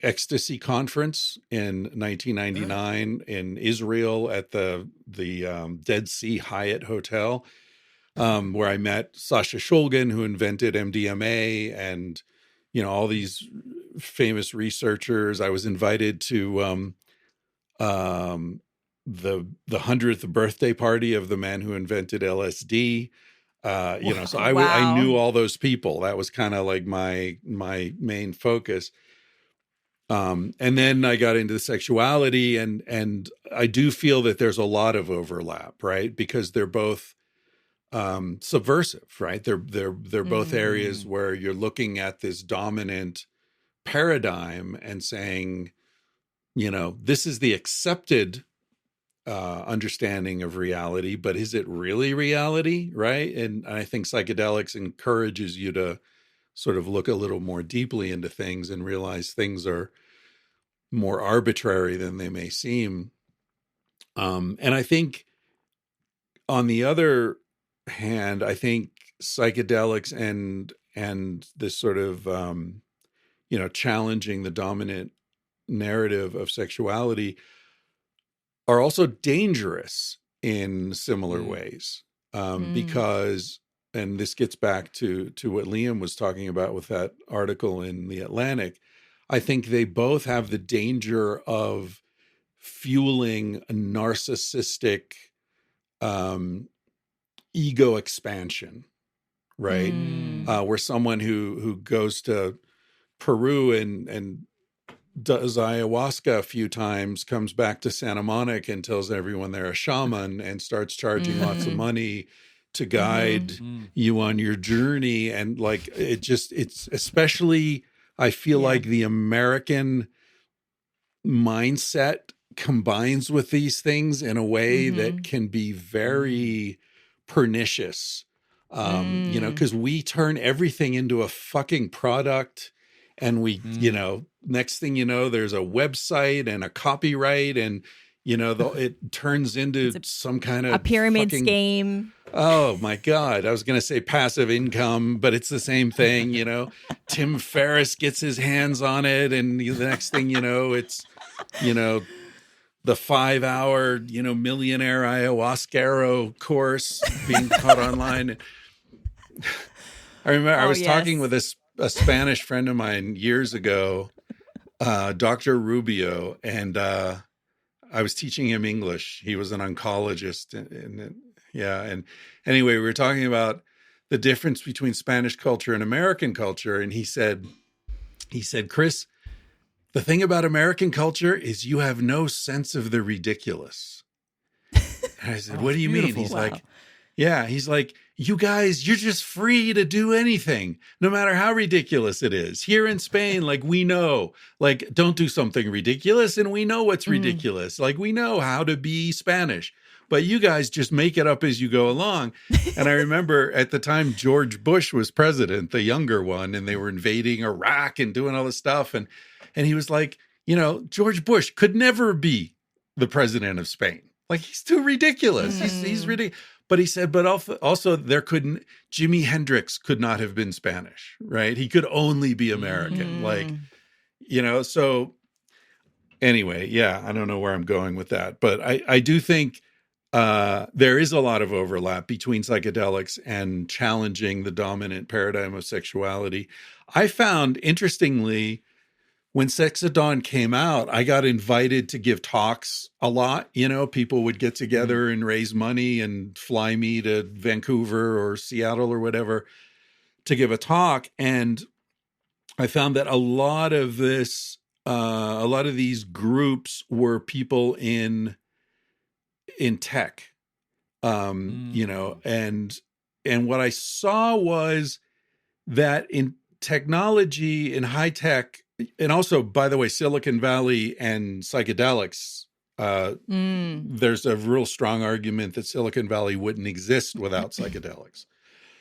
ecstasy conference in 1999 in Israel at the Dead Sea Hyatt Hotel, where I met Sasha Shulgin, who invented MDMA, and all these famous researchers. I was invited to the 100th birthday party of the man who invented LSD. So I knew all those people. That was kind of like my main focus. And then I got into the sexuality, and I do feel that there's a lot of overlap, right? Because they're both subversive, right? They're both areas where you're looking at this dominant paradigm and saying, this is the accepted understanding of reality, but is it really reality, right? And I think psychedelics encourages you to sort of look a little more deeply into things and realize things are more arbitrary than they may seem. And I think on the other hand, I think psychedelics and this sort of, challenging the dominant narrative of sexuality are also dangerous in similar ways, because, and this gets back to what Liam was talking about with that article in The Atlantic, I think they both have the danger of fueling a narcissistic ego expansion, right? Where someone who goes to Peru and does ayahuasca a few times, comes back to Santa Monica and tells everyone they're a shaman and starts charging lots of money to guide you on your journey. And like, it's especially, I feel like the American mindset combines with these things in a way that can be very pernicious. You know, because we turn everything into a fucking product, and we, you know, next thing you know, there's a website and a copyright, and you know, it turns into some kind of a pyramid fucking scheme. Oh my God. I was going to say passive income, but it's the same thing, you know. Tim Ferriss gets his hands on it, and the next thing you know, it's, you know, the 5-hour, you know, millionaire ayahuasca course being taught online. I remember I was talking with a Spanish friend of mine years ago, Dr. Rubio, and I was teaching him English. He was an oncologist, and anyway, we were talking about the difference between Spanish culture and American culture, and he said, Chris, the thing about American culture is you have no sense of the ridiculous. And I said, what do you mean? He's like, he's like, you guys, you're just free to do anything, no matter how ridiculous it is. Here in Spain, like, we know, like, don't do something ridiculous, and we know what's ridiculous. Like, we know how to be Spanish, but you guys just make it up as you go along. And I remember at the time George Bush was president, the younger one, and they were invading Iraq and doing all this stuff. And he was like, you know, George Bush could never be the president of Spain. Like, he's too ridiculous. He's ridiculous. But he said, but also Jimi Hendrix could not have been Spanish, right? He could only be American. Like, you know, so anyway, I don't know where I'm going with that, but I do think there is a lot of overlap between psychedelics and challenging the dominant paradigm of sexuality. I found, interestingly, when Sex at Dawn came out, I got invited to give talks a lot. You know, people would get together and raise money and fly me to Vancouver or Seattle or whatever to give a talk. And I found that a lot of these groups were people in tech, you know, and what I saw was that in technology, in high tech, and also, by the way, Silicon Valley and psychedelics, there's a real strong argument that Silicon Valley wouldn't exist without psychedelics.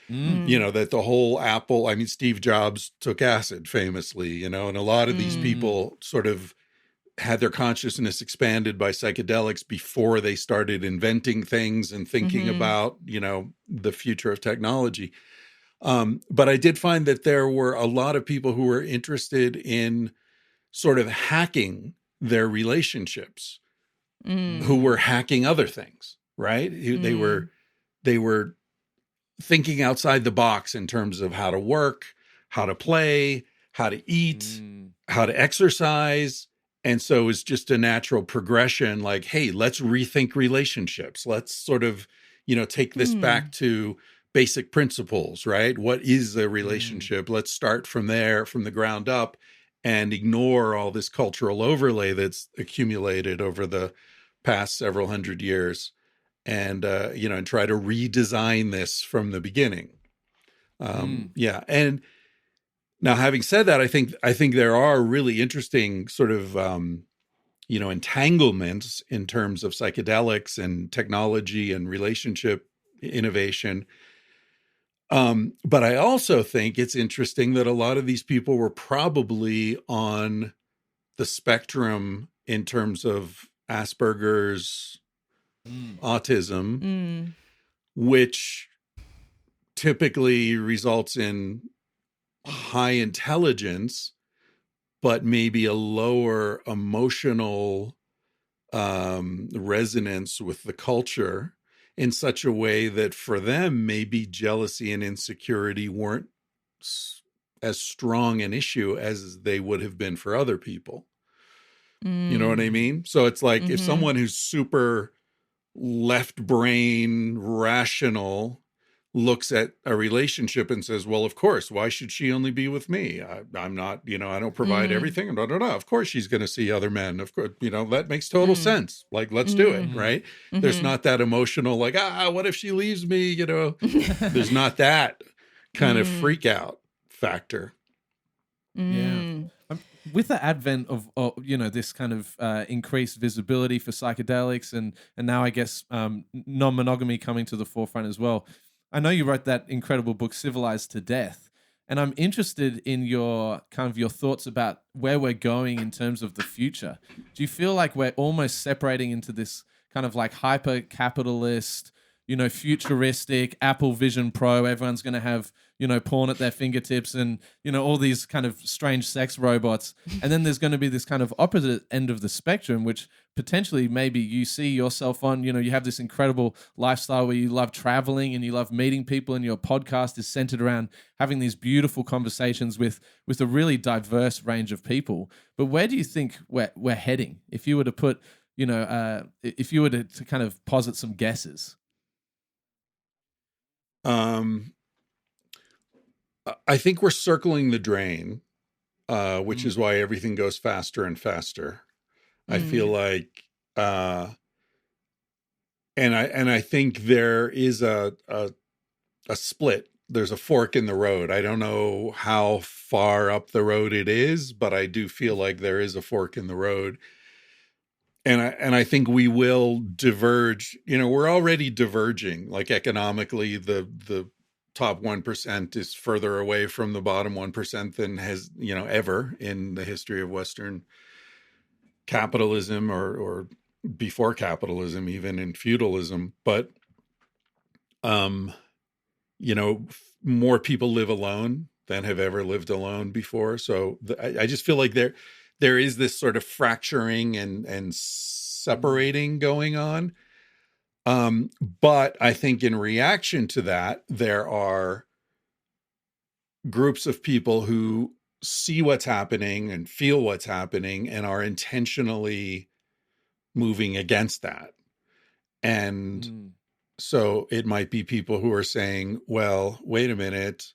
You know, that the whole Apple, I mean, Steve Jobs took acid famously, you know, and a lot of these people sort of had their consciousness expanded by psychedelics before they started inventing things and thinking about, you know, the future of technology. But I did find that there were a lot of people who were interested in sort of hacking their relationships, who were hacking other things, right? They were thinking outside the box in terms of how to work, how to play, how to eat, how to exercise. And so it's just a natural progression, like, hey, let's rethink relationships. Let's sort of, you know, take this back to basic principles, right? What is a relationship? Let's start from there, from the ground up, and ignore all this cultural overlay that's accumulated over the past several hundred years, and you know, and try to redesign this from the beginning. And now, having said that, I think there are really interesting sort of you know, entanglements in terms of psychedelics and technology and relationship innovation. But I also think it's interesting that a lot of these people were probably on the spectrum in terms of Asperger's, autism, which typically results in high intelligence, but maybe a lower emotional resonance with the culture, in such a way that for them, maybe jealousy and insecurity weren't as strong an issue as they would have been for other people. You know what I mean? So it's like if someone who's super left brain rational looks at a relationship and says, well, of course, why should she only be with me? I'm not, I don't provide everything. Blah, blah, blah. Of course she's going to see other men. Of course, that makes total sense. Like, let's do it. Right. There's not that emotional, like, what if she leaves me? There's not that kind of freak out factor. Yeah. With the advent of this kind of increased visibility for psychedelics and now I guess non-monogamy coming to the forefront as well, I know you wrote that incredible book, Civilized to Death, and I'm interested in your thoughts about where we're going in terms of the future. Do you feel like we're almost separating into this kind of like hyper-capitalist, futuristic Apple Vision Pro, everyone's going to have, porn at their fingertips and, all these kind of strange sex robots. And then there's going to be this kind of opposite end of the spectrum, which potentially maybe you see yourself on, you have this incredible lifestyle where you love traveling and you love meeting people, and your podcast is centered around having these beautiful conversations with a really diverse range of people. But where do you think we're heading? If you were to put, if you were to kind of posit some guesses. I think we're circling the drain, which is why everything goes faster and faster. I feel like, and I think there is a split. There's a fork in the road. I don't know how far up the road it is, but I do feel like there is a fork in the road. And I think we will diverge. We're already diverging. Like economically, the top 1% is further away from the bottom 1% than has, ever in the history of Western capitalism or before capitalism, even in feudalism. But, more people live alone than have ever lived alone before. So I just feel like there is this sort of fracturing and separating going on. But I think in reaction to that, there are groups of people who see what's happening and feel what's happening and are intentionally moving against that. And so it might be people who are saying, well, wait a minute,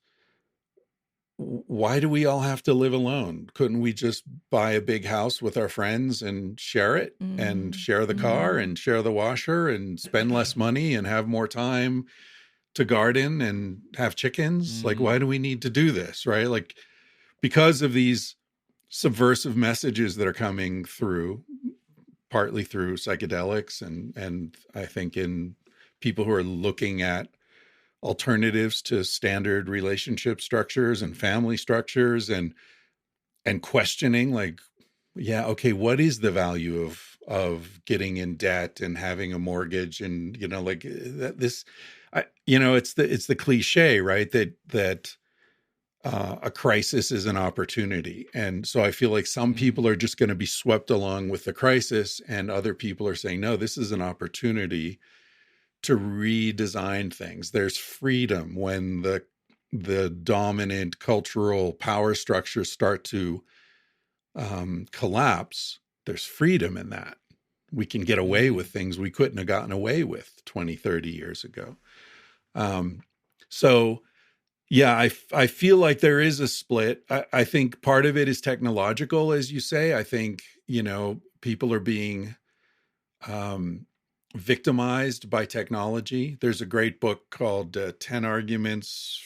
why do we all have to live alone? Couldn't we just buy a big house with our friends and share it and share the car and share the washer and spend less money and have more time to garden and have chickens? Like, why do we need to do this? Right? Like, because of these subversive messages that are coming through, partly through psychedelics and I think in people who are looking at alternatives to standard relationship structures and family structures and questioning like, okay, what is the value of getting in debt and having a mortgage? And, it's the cliche, right? That a crisis is an opportunity. And so I feel like some people are just going to be swept along with the crisis and other people are saying, no, this is an opportunity to redesign things. There's freedom when the dominant cultural power structures start to collapse. There's freedom in that. We can get away with things we couldn't have gotten away with 20, 30 years ago. So yeah, I feel like there is a split. I think part of it is technological, as you say. I think, people are being victimized by technology. There's a great book called 10 Arguments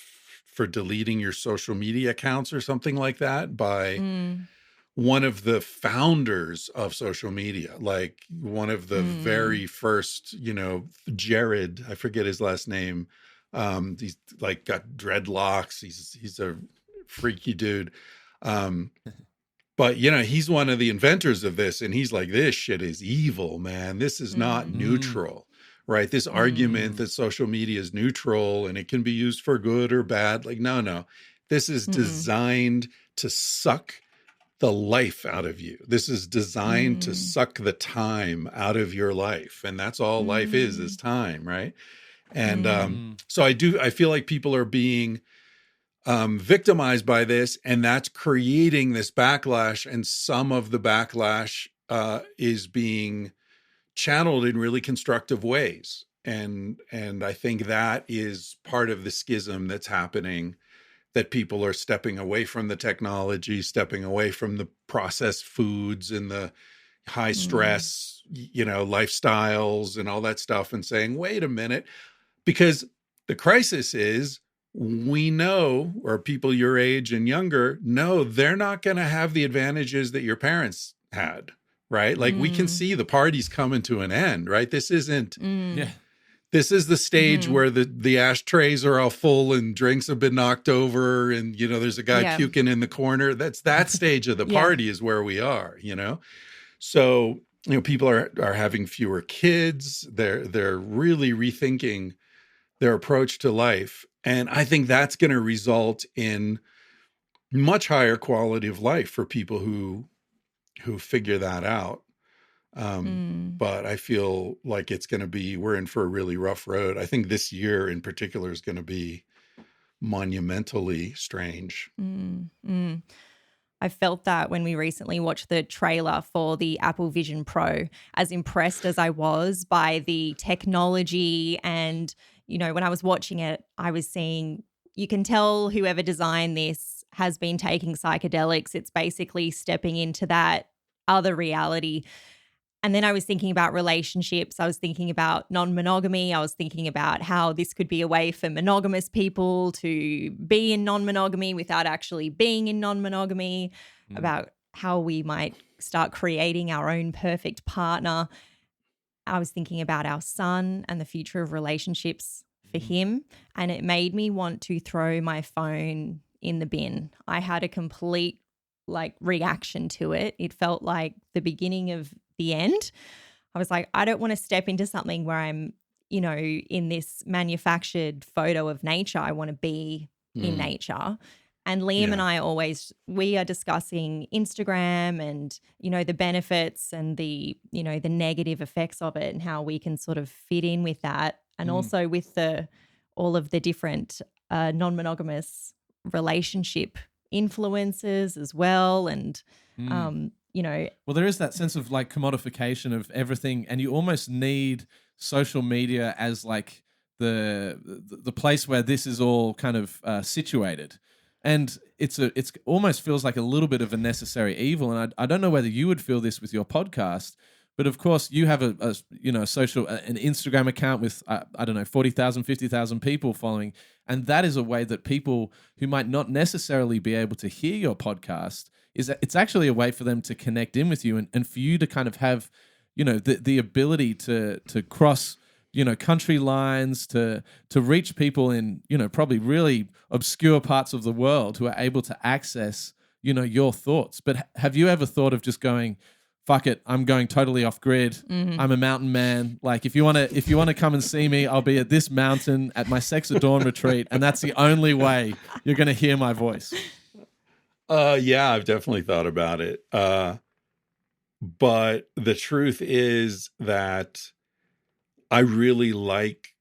for Deleting Your Social Media Accounts or something like that by one of the founders of social media, like one of the very first, Jared, I forget his last name. He's like got dreadlocks. He's a freaky dude. But, he's one of the inventors of this. And he's like, this shit is evil, man. This is not neutral, right? This argument that social media is neutral and it can be used for good or bad. Like, no. This is designed to suck the life out of you. This is designed to suck the time out of your life. And that's all life is time, right? And so I feel like people are being victimized by this, and that's creating this backlash. And some of the backlash is being channeled in really constructive ways. And I think that is part of the schism that's happening, that people are stepping away from the technology, stepping away from the processed foods and the high stress, lifestyles and all that stuff, and saying, wait a minute, because the crisis is, we know, or people your age and younger know, they're not going to have the advantages that your parents had, right? Like we can see the party's coming to an end, right? This isn't, this is the stage where the ashtrays are all full and drinks have been knocked over and, there's a guy puking in the corner. That's that stage of the party is where we are, So, people are having fewer kids. They're really rethinking their approach to life. And I think that's going to result in much higher quality of life for people who figure that out. But I feel like we're in for a really rough road. I think this year in particular is going to be monumentally strange. I felt that when we recently watched the trailer for the Apple Vision Pro, as impressed as I was by the technology. And, when I was watching it, I was seeing, you can tell whoever designed this has been taking psychedelics. It's basically stepping into that other reality. And then I was thinking about relationships. I was thinking about non-monogamy. I was thinking about how this could be a way for monogamous people to be in non-monogamy without actually being in non-monogamy, about how we might start creating our own perfect partner. I was thinking about our son and the future of relationships for him. And it made me want to throw my phone in the bin. I had a complete reaction to it. It felt like the beginning of the end. I was like, I don't want to step into something where I'm, in this manufactured photo of nature. I want to be in nature. And Liam and I we are discussing Instagram and, the benefits and the, the negative effects of it and how we can sort of fit in with that. And also with all of the different non-monogamous relationship influences as well. And, well, there is that sense of commodification of everything, and you almost need social media as the place where this is all kind of situated. And it's almost feels like a little bit of a necessary evil. And I don't know whether you would feel this with your podcast, but of course you have an Instagram account with 40,000, 50,000 people following, and that is a way that people who might not necessarily be able to hear your podcast, it's actually a way for them to connect in with you and for you to kind of have the ability to cross country lines, to reach people in probably really obscure parts of the world who are able to access your thoughts. But have you ever thought of just going, fuck it, I'm going totally off grid. I'm a mountain man. If you want to come and see me, I'll be at this mountain at my Sex at Dawn retreat, and that's the only way you're going to hear my voice. Yeah, I've definitely thought about it. But the truth is that I really like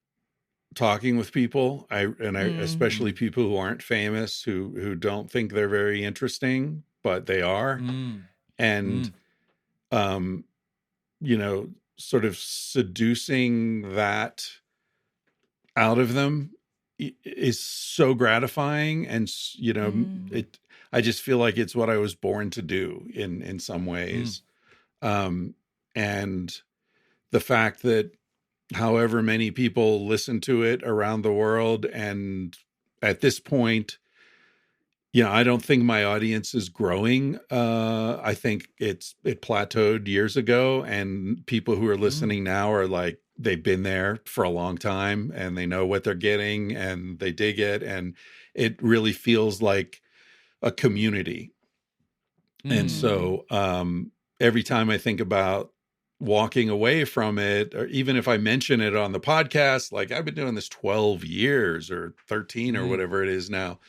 talking with people. I especially people who aren't famous, who don't think they're very interesting, but they are. And sort of seducing that out of them is so gratifying. And, I just feel like it's what I was born to do in some ways. And the fact that however many people listen to it around the world, and at this point, I don't think my audience is growing. I think it plateaued years ago, and people who are listening now are they've been there for a long time and they know what they're getting and they dig it. And it really feels like a community. And so every time I think about walking away from it, or even if I mention it on the podcast, I've been doing this 12 years or 13 or whatever it is now.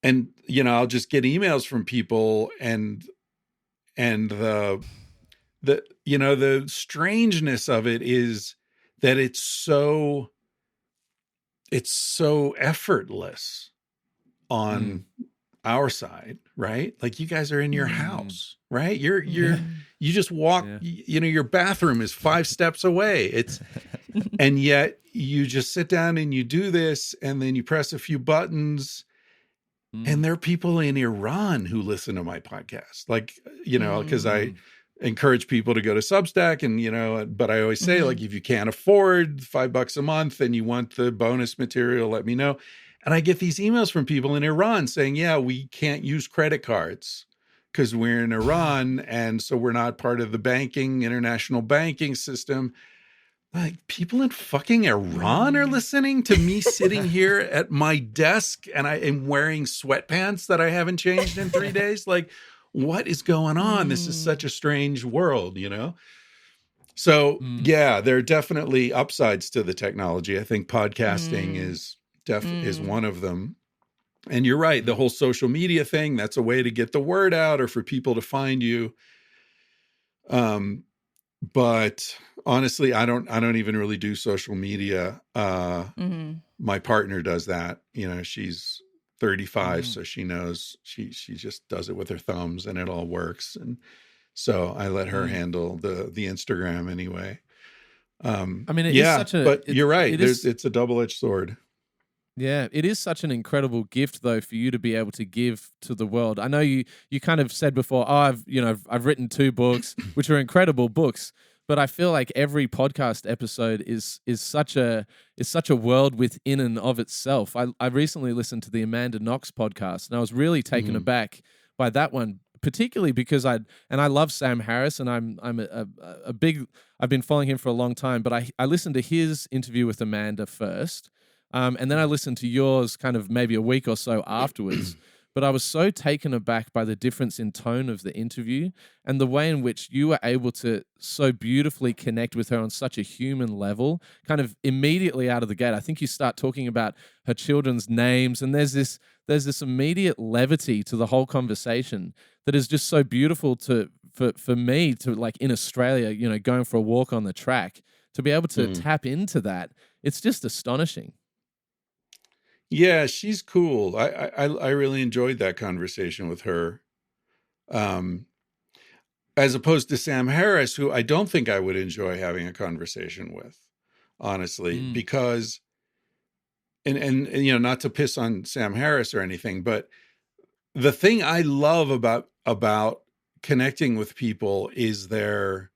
And, I'll just get emails from people and the strangeness of it is that it's so effortless on our side, right? You guys are in your house, right? You You just walk, your bathroom is 5 steps away. And yet you just sit down and you do this, and then you press a few buttons. And there are people in Iran who listen to my podcast, like, because I encourage people to go to Substack, and, but I always say, like, if you can't afford $5 a month and you want the bonus material, let me know. And I get these emails from people in Iran saying, yeah, we can't use credit cards because we're in Iran. And so we're not part of the international banking system. Like, people in fucking Iran are listening to me sitting here at my desk, and I am wearing sweatpants that I haven't changed in 3 days. Like, what is going on? This is such a strange world, So yeah, there are definitely upsides to the technology. I think podcasting is one of them. And you're right, the whole social media thing, that's a way to get the word out or for people to find you. But honestly, I don't even really do social media. My partner does that. She's 35, so she knows she just does it with her thumbs and it all works. And so I let her handle the Instagram anyway. But you're right. It's a double-edged sword. Yeah, it is such an incredible gift, though, for you to be able to give to the world. I know you kind of said before, I've written 2 books, which are incredible books, but I feel like every podcast episode is such a world within and of itself. I recently listened to the Amanda Knox podcast, and I was really taken aback by that one, particularly because I love Sam Harris, and I'm a big, I've been following him for a long time, but I listened to his interview with Amanda first. And then I listened to yours kind of maybe a week or so afterwards. But I was so taken aback by the difference in tone of the interview and the way in which you were able to so beautifully connect with her on such a human level, kind of immediately out of the gate. I think you start talking about her children's names, and there's this immediate levity to the whole conversation that is just so beautiful for me to, like, in Australia, going for a walk on the track, to be able to tap into that. It's just astonishing. Yeah, she's cool. I really enjoyed that conversation with her. As opposed to Sam Harris, who I don't think I would enjoy having a conversation with, honestly, because, and not to piss on Sam Harris or anything, but the thing I love about connecting with people is their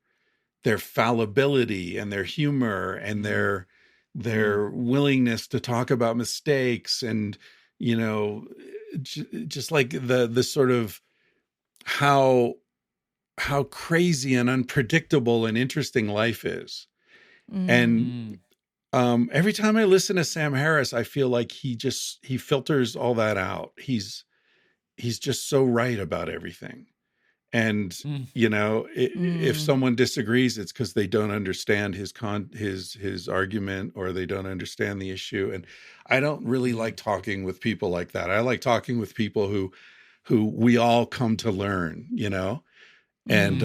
fallibility and their humor and their willingness to talk about mistakes and, just like the sort of how crazy and unpredictable and interesting life is. And every time I listen to Sam Harris, I feel like he filters all that out. He's just so right about everything. And, if someone disagrees, it's because they don't understand his argument, or they don't understand the issue. And I don't really like talking with people like that. I like talking with people who we all come to learn, And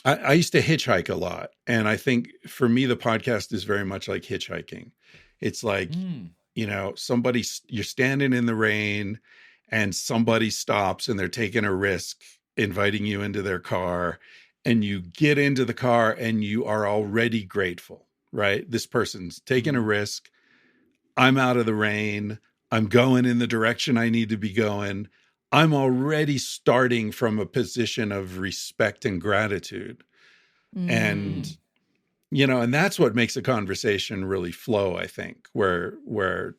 I used to hitchhike a lot. And I think for me, the podcast is very much like hitchhiking. It's like, you're standing in the rain and somebody stops and they're taking a risk, inviting you into their car, and you get into the car and you are already grateful, right? This person's taking a risk. I'm out of the rain. I'm going in the direction I need to be going. I'm already starting from a position of respect and gratitude. And, and that's what makes a conversation really flow, I think, where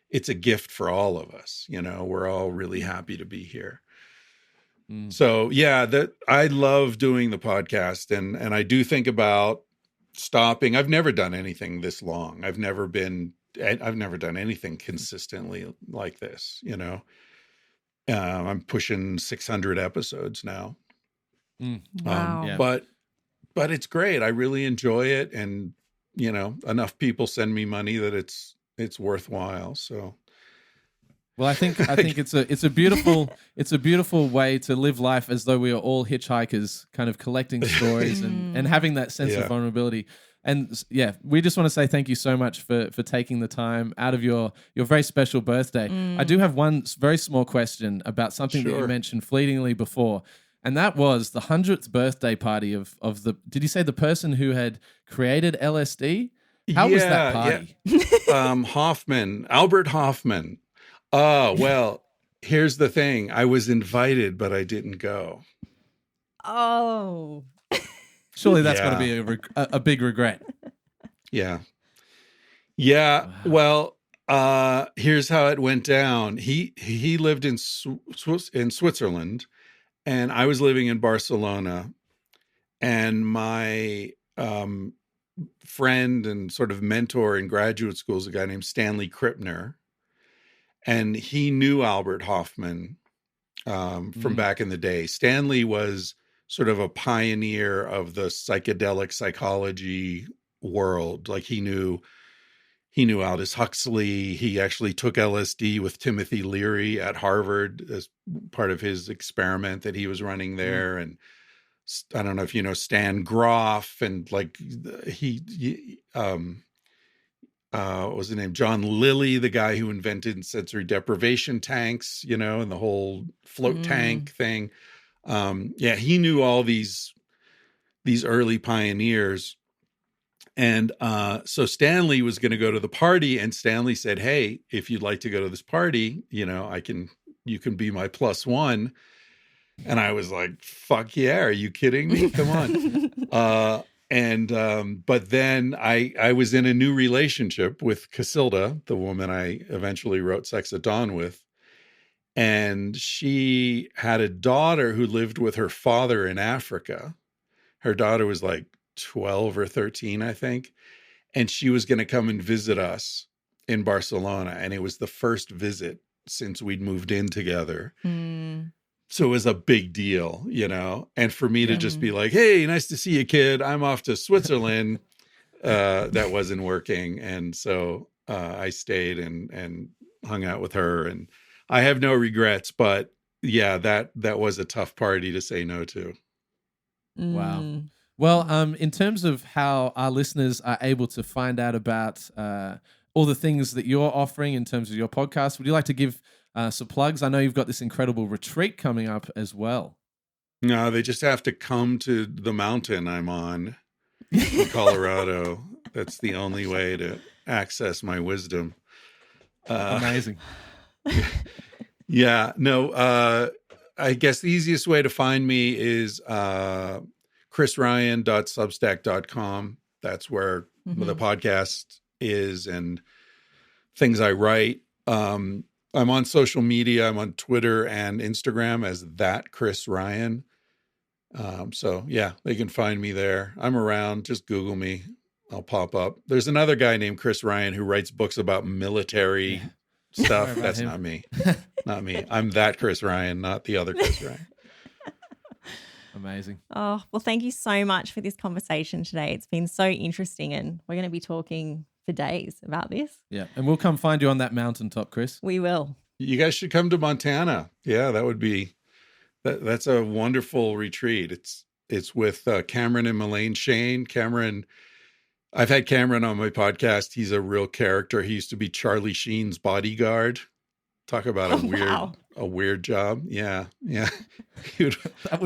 it's a gift for all of us. We're all really happy to be here. So yeah, I love doing the podcast, and I do think about stopping. I've never done anything this long. I've never done anything consistently like this. I'm pushing 600 episodes now. Wow. But it's great. I really enjoy it, and enough people send me money that it's worthwhile. So. Well, I think it's a beautiful way to live life, as though we are all hitchhikers, kind of collecting stories and having that sense of vulnerability. And yeah, we just want to say thank you so much for taking the time out of your very special birthday. I do have one very small question about something that you mentioned fleetingly before. And that was the 100th birthday party of the, did you say the person who had created LSD? How was that party? Albert Hoffman. Oh, well, here's the thing. I was invited, but I didn't go. Oh. Surely that's got to be a big regret. Yeah. Yeah. Wow. Well, here's how it went down. He lived in Switzerland, and I was living in Barcelona, and my friend and sort of mentor in graduate school is a guy named Stanley Krippner, and he knew Albert Hoffman from back in the day. Stanley was sort of a pioneer of the psychedelic psychology world. Like he knew Aldous Huxley. He actually took LSD with Timothy Leary at Harvard as part of his experiment that he was running there. And I don't know if you know Stan Groff, and like what was his name? John Lilly, the guy who invented sensory deprivation tanks, and the whole float tank thing. He knew all these early pioneers. And so Stanley was going to go to the party, and Stanley said, "Hey, if you'd like to go to this party, you can be my plus one." And I was like, "Fuck yeah. Are you kidding me? Come on." But then I was in a new relationship with Casilda, the woman I eventually wrote Sex at Dawn with. And she had a daughter who lived with her father in Africa. Her daughter was like 12 or 13, I think. And she was going to come and visit us in Barcelona. And it was the first visit since we'd moved in together. So it was a big deal, and for me to just be like, "Hey, nice to see you, kid. I'm off to Switzerland." That wasn't working. And so I stayed and hung out with her, and I have no regrets, but yeah, that was a tough party to say no to. Wow. Well, in terms of how our listeners are able to find out about all the things that you're offering in terms of your podcast, would you like to give some plugs? I know you've got this incredible retreat coming up as well. No, they just have to come to the mountain I'm on in Colorado. That's the only way to access my wisdom. Amazing. Yeah, no, I guess the easiest way to find me is chrisryan.substack.com. That's where the podcast is and things I write. I'm on social media. I'm on Twitter and Instagram as that Chris Ryan. So yeah, they can find me there. I'm around. Just Google me. I'll pop up. There's another guy named Chris Ryan who writes books about military stuff. That's him. Not me. Not me. I'm that Chris Ryan, not the other Chris Ryan. Amazing. Oh, well, thank you so much for this conversation today. It's been so interesting, and we're going to be talking for days about this. Yeah, and we'll come find you on that mountaintop, Chris. We will. You guys should come to Montana. Yeah, that would be that's a wonderful retreat. It's with Cameron and Melaine Shane. Cameron, I've had Cameron on my podcast. He's a real character. He used to be Charlie Sheen's bodyguard. Talk about a weird job. Yeah. He would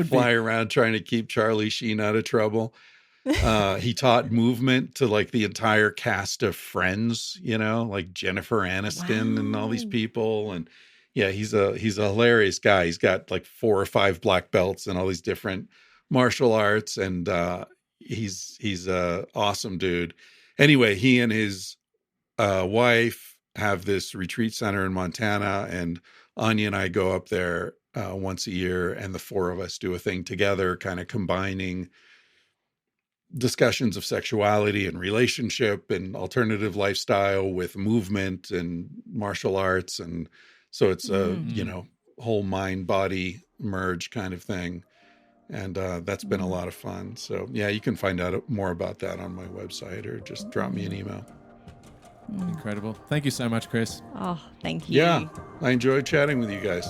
fly around trying to keep Charlie Sheen out of trouble. He taught movement to like the entire cast of Friends, like Jennifer Aniston and all these people. And yeah, he's a hilarious guy. He's got like 4 or 5 black belts and all these different martial arts. And he's a awesome dude. Anyway, he and his wife have this retreat center in Montana, and Anya and I go up there once a year, and the 4 of us do a thing together, kind of combining discussions of sexuality and relationship and alternative lifestyle with movement and martial arts. And so it's a, whole mind body merge kind of thing. And that's been a lot of fun. So yeah, you can find out more about that on my website or just drop me an email. Incredible. Thank you so much, Chris. Oh, thank you. Yeah, I enjoyed chatting with you guys.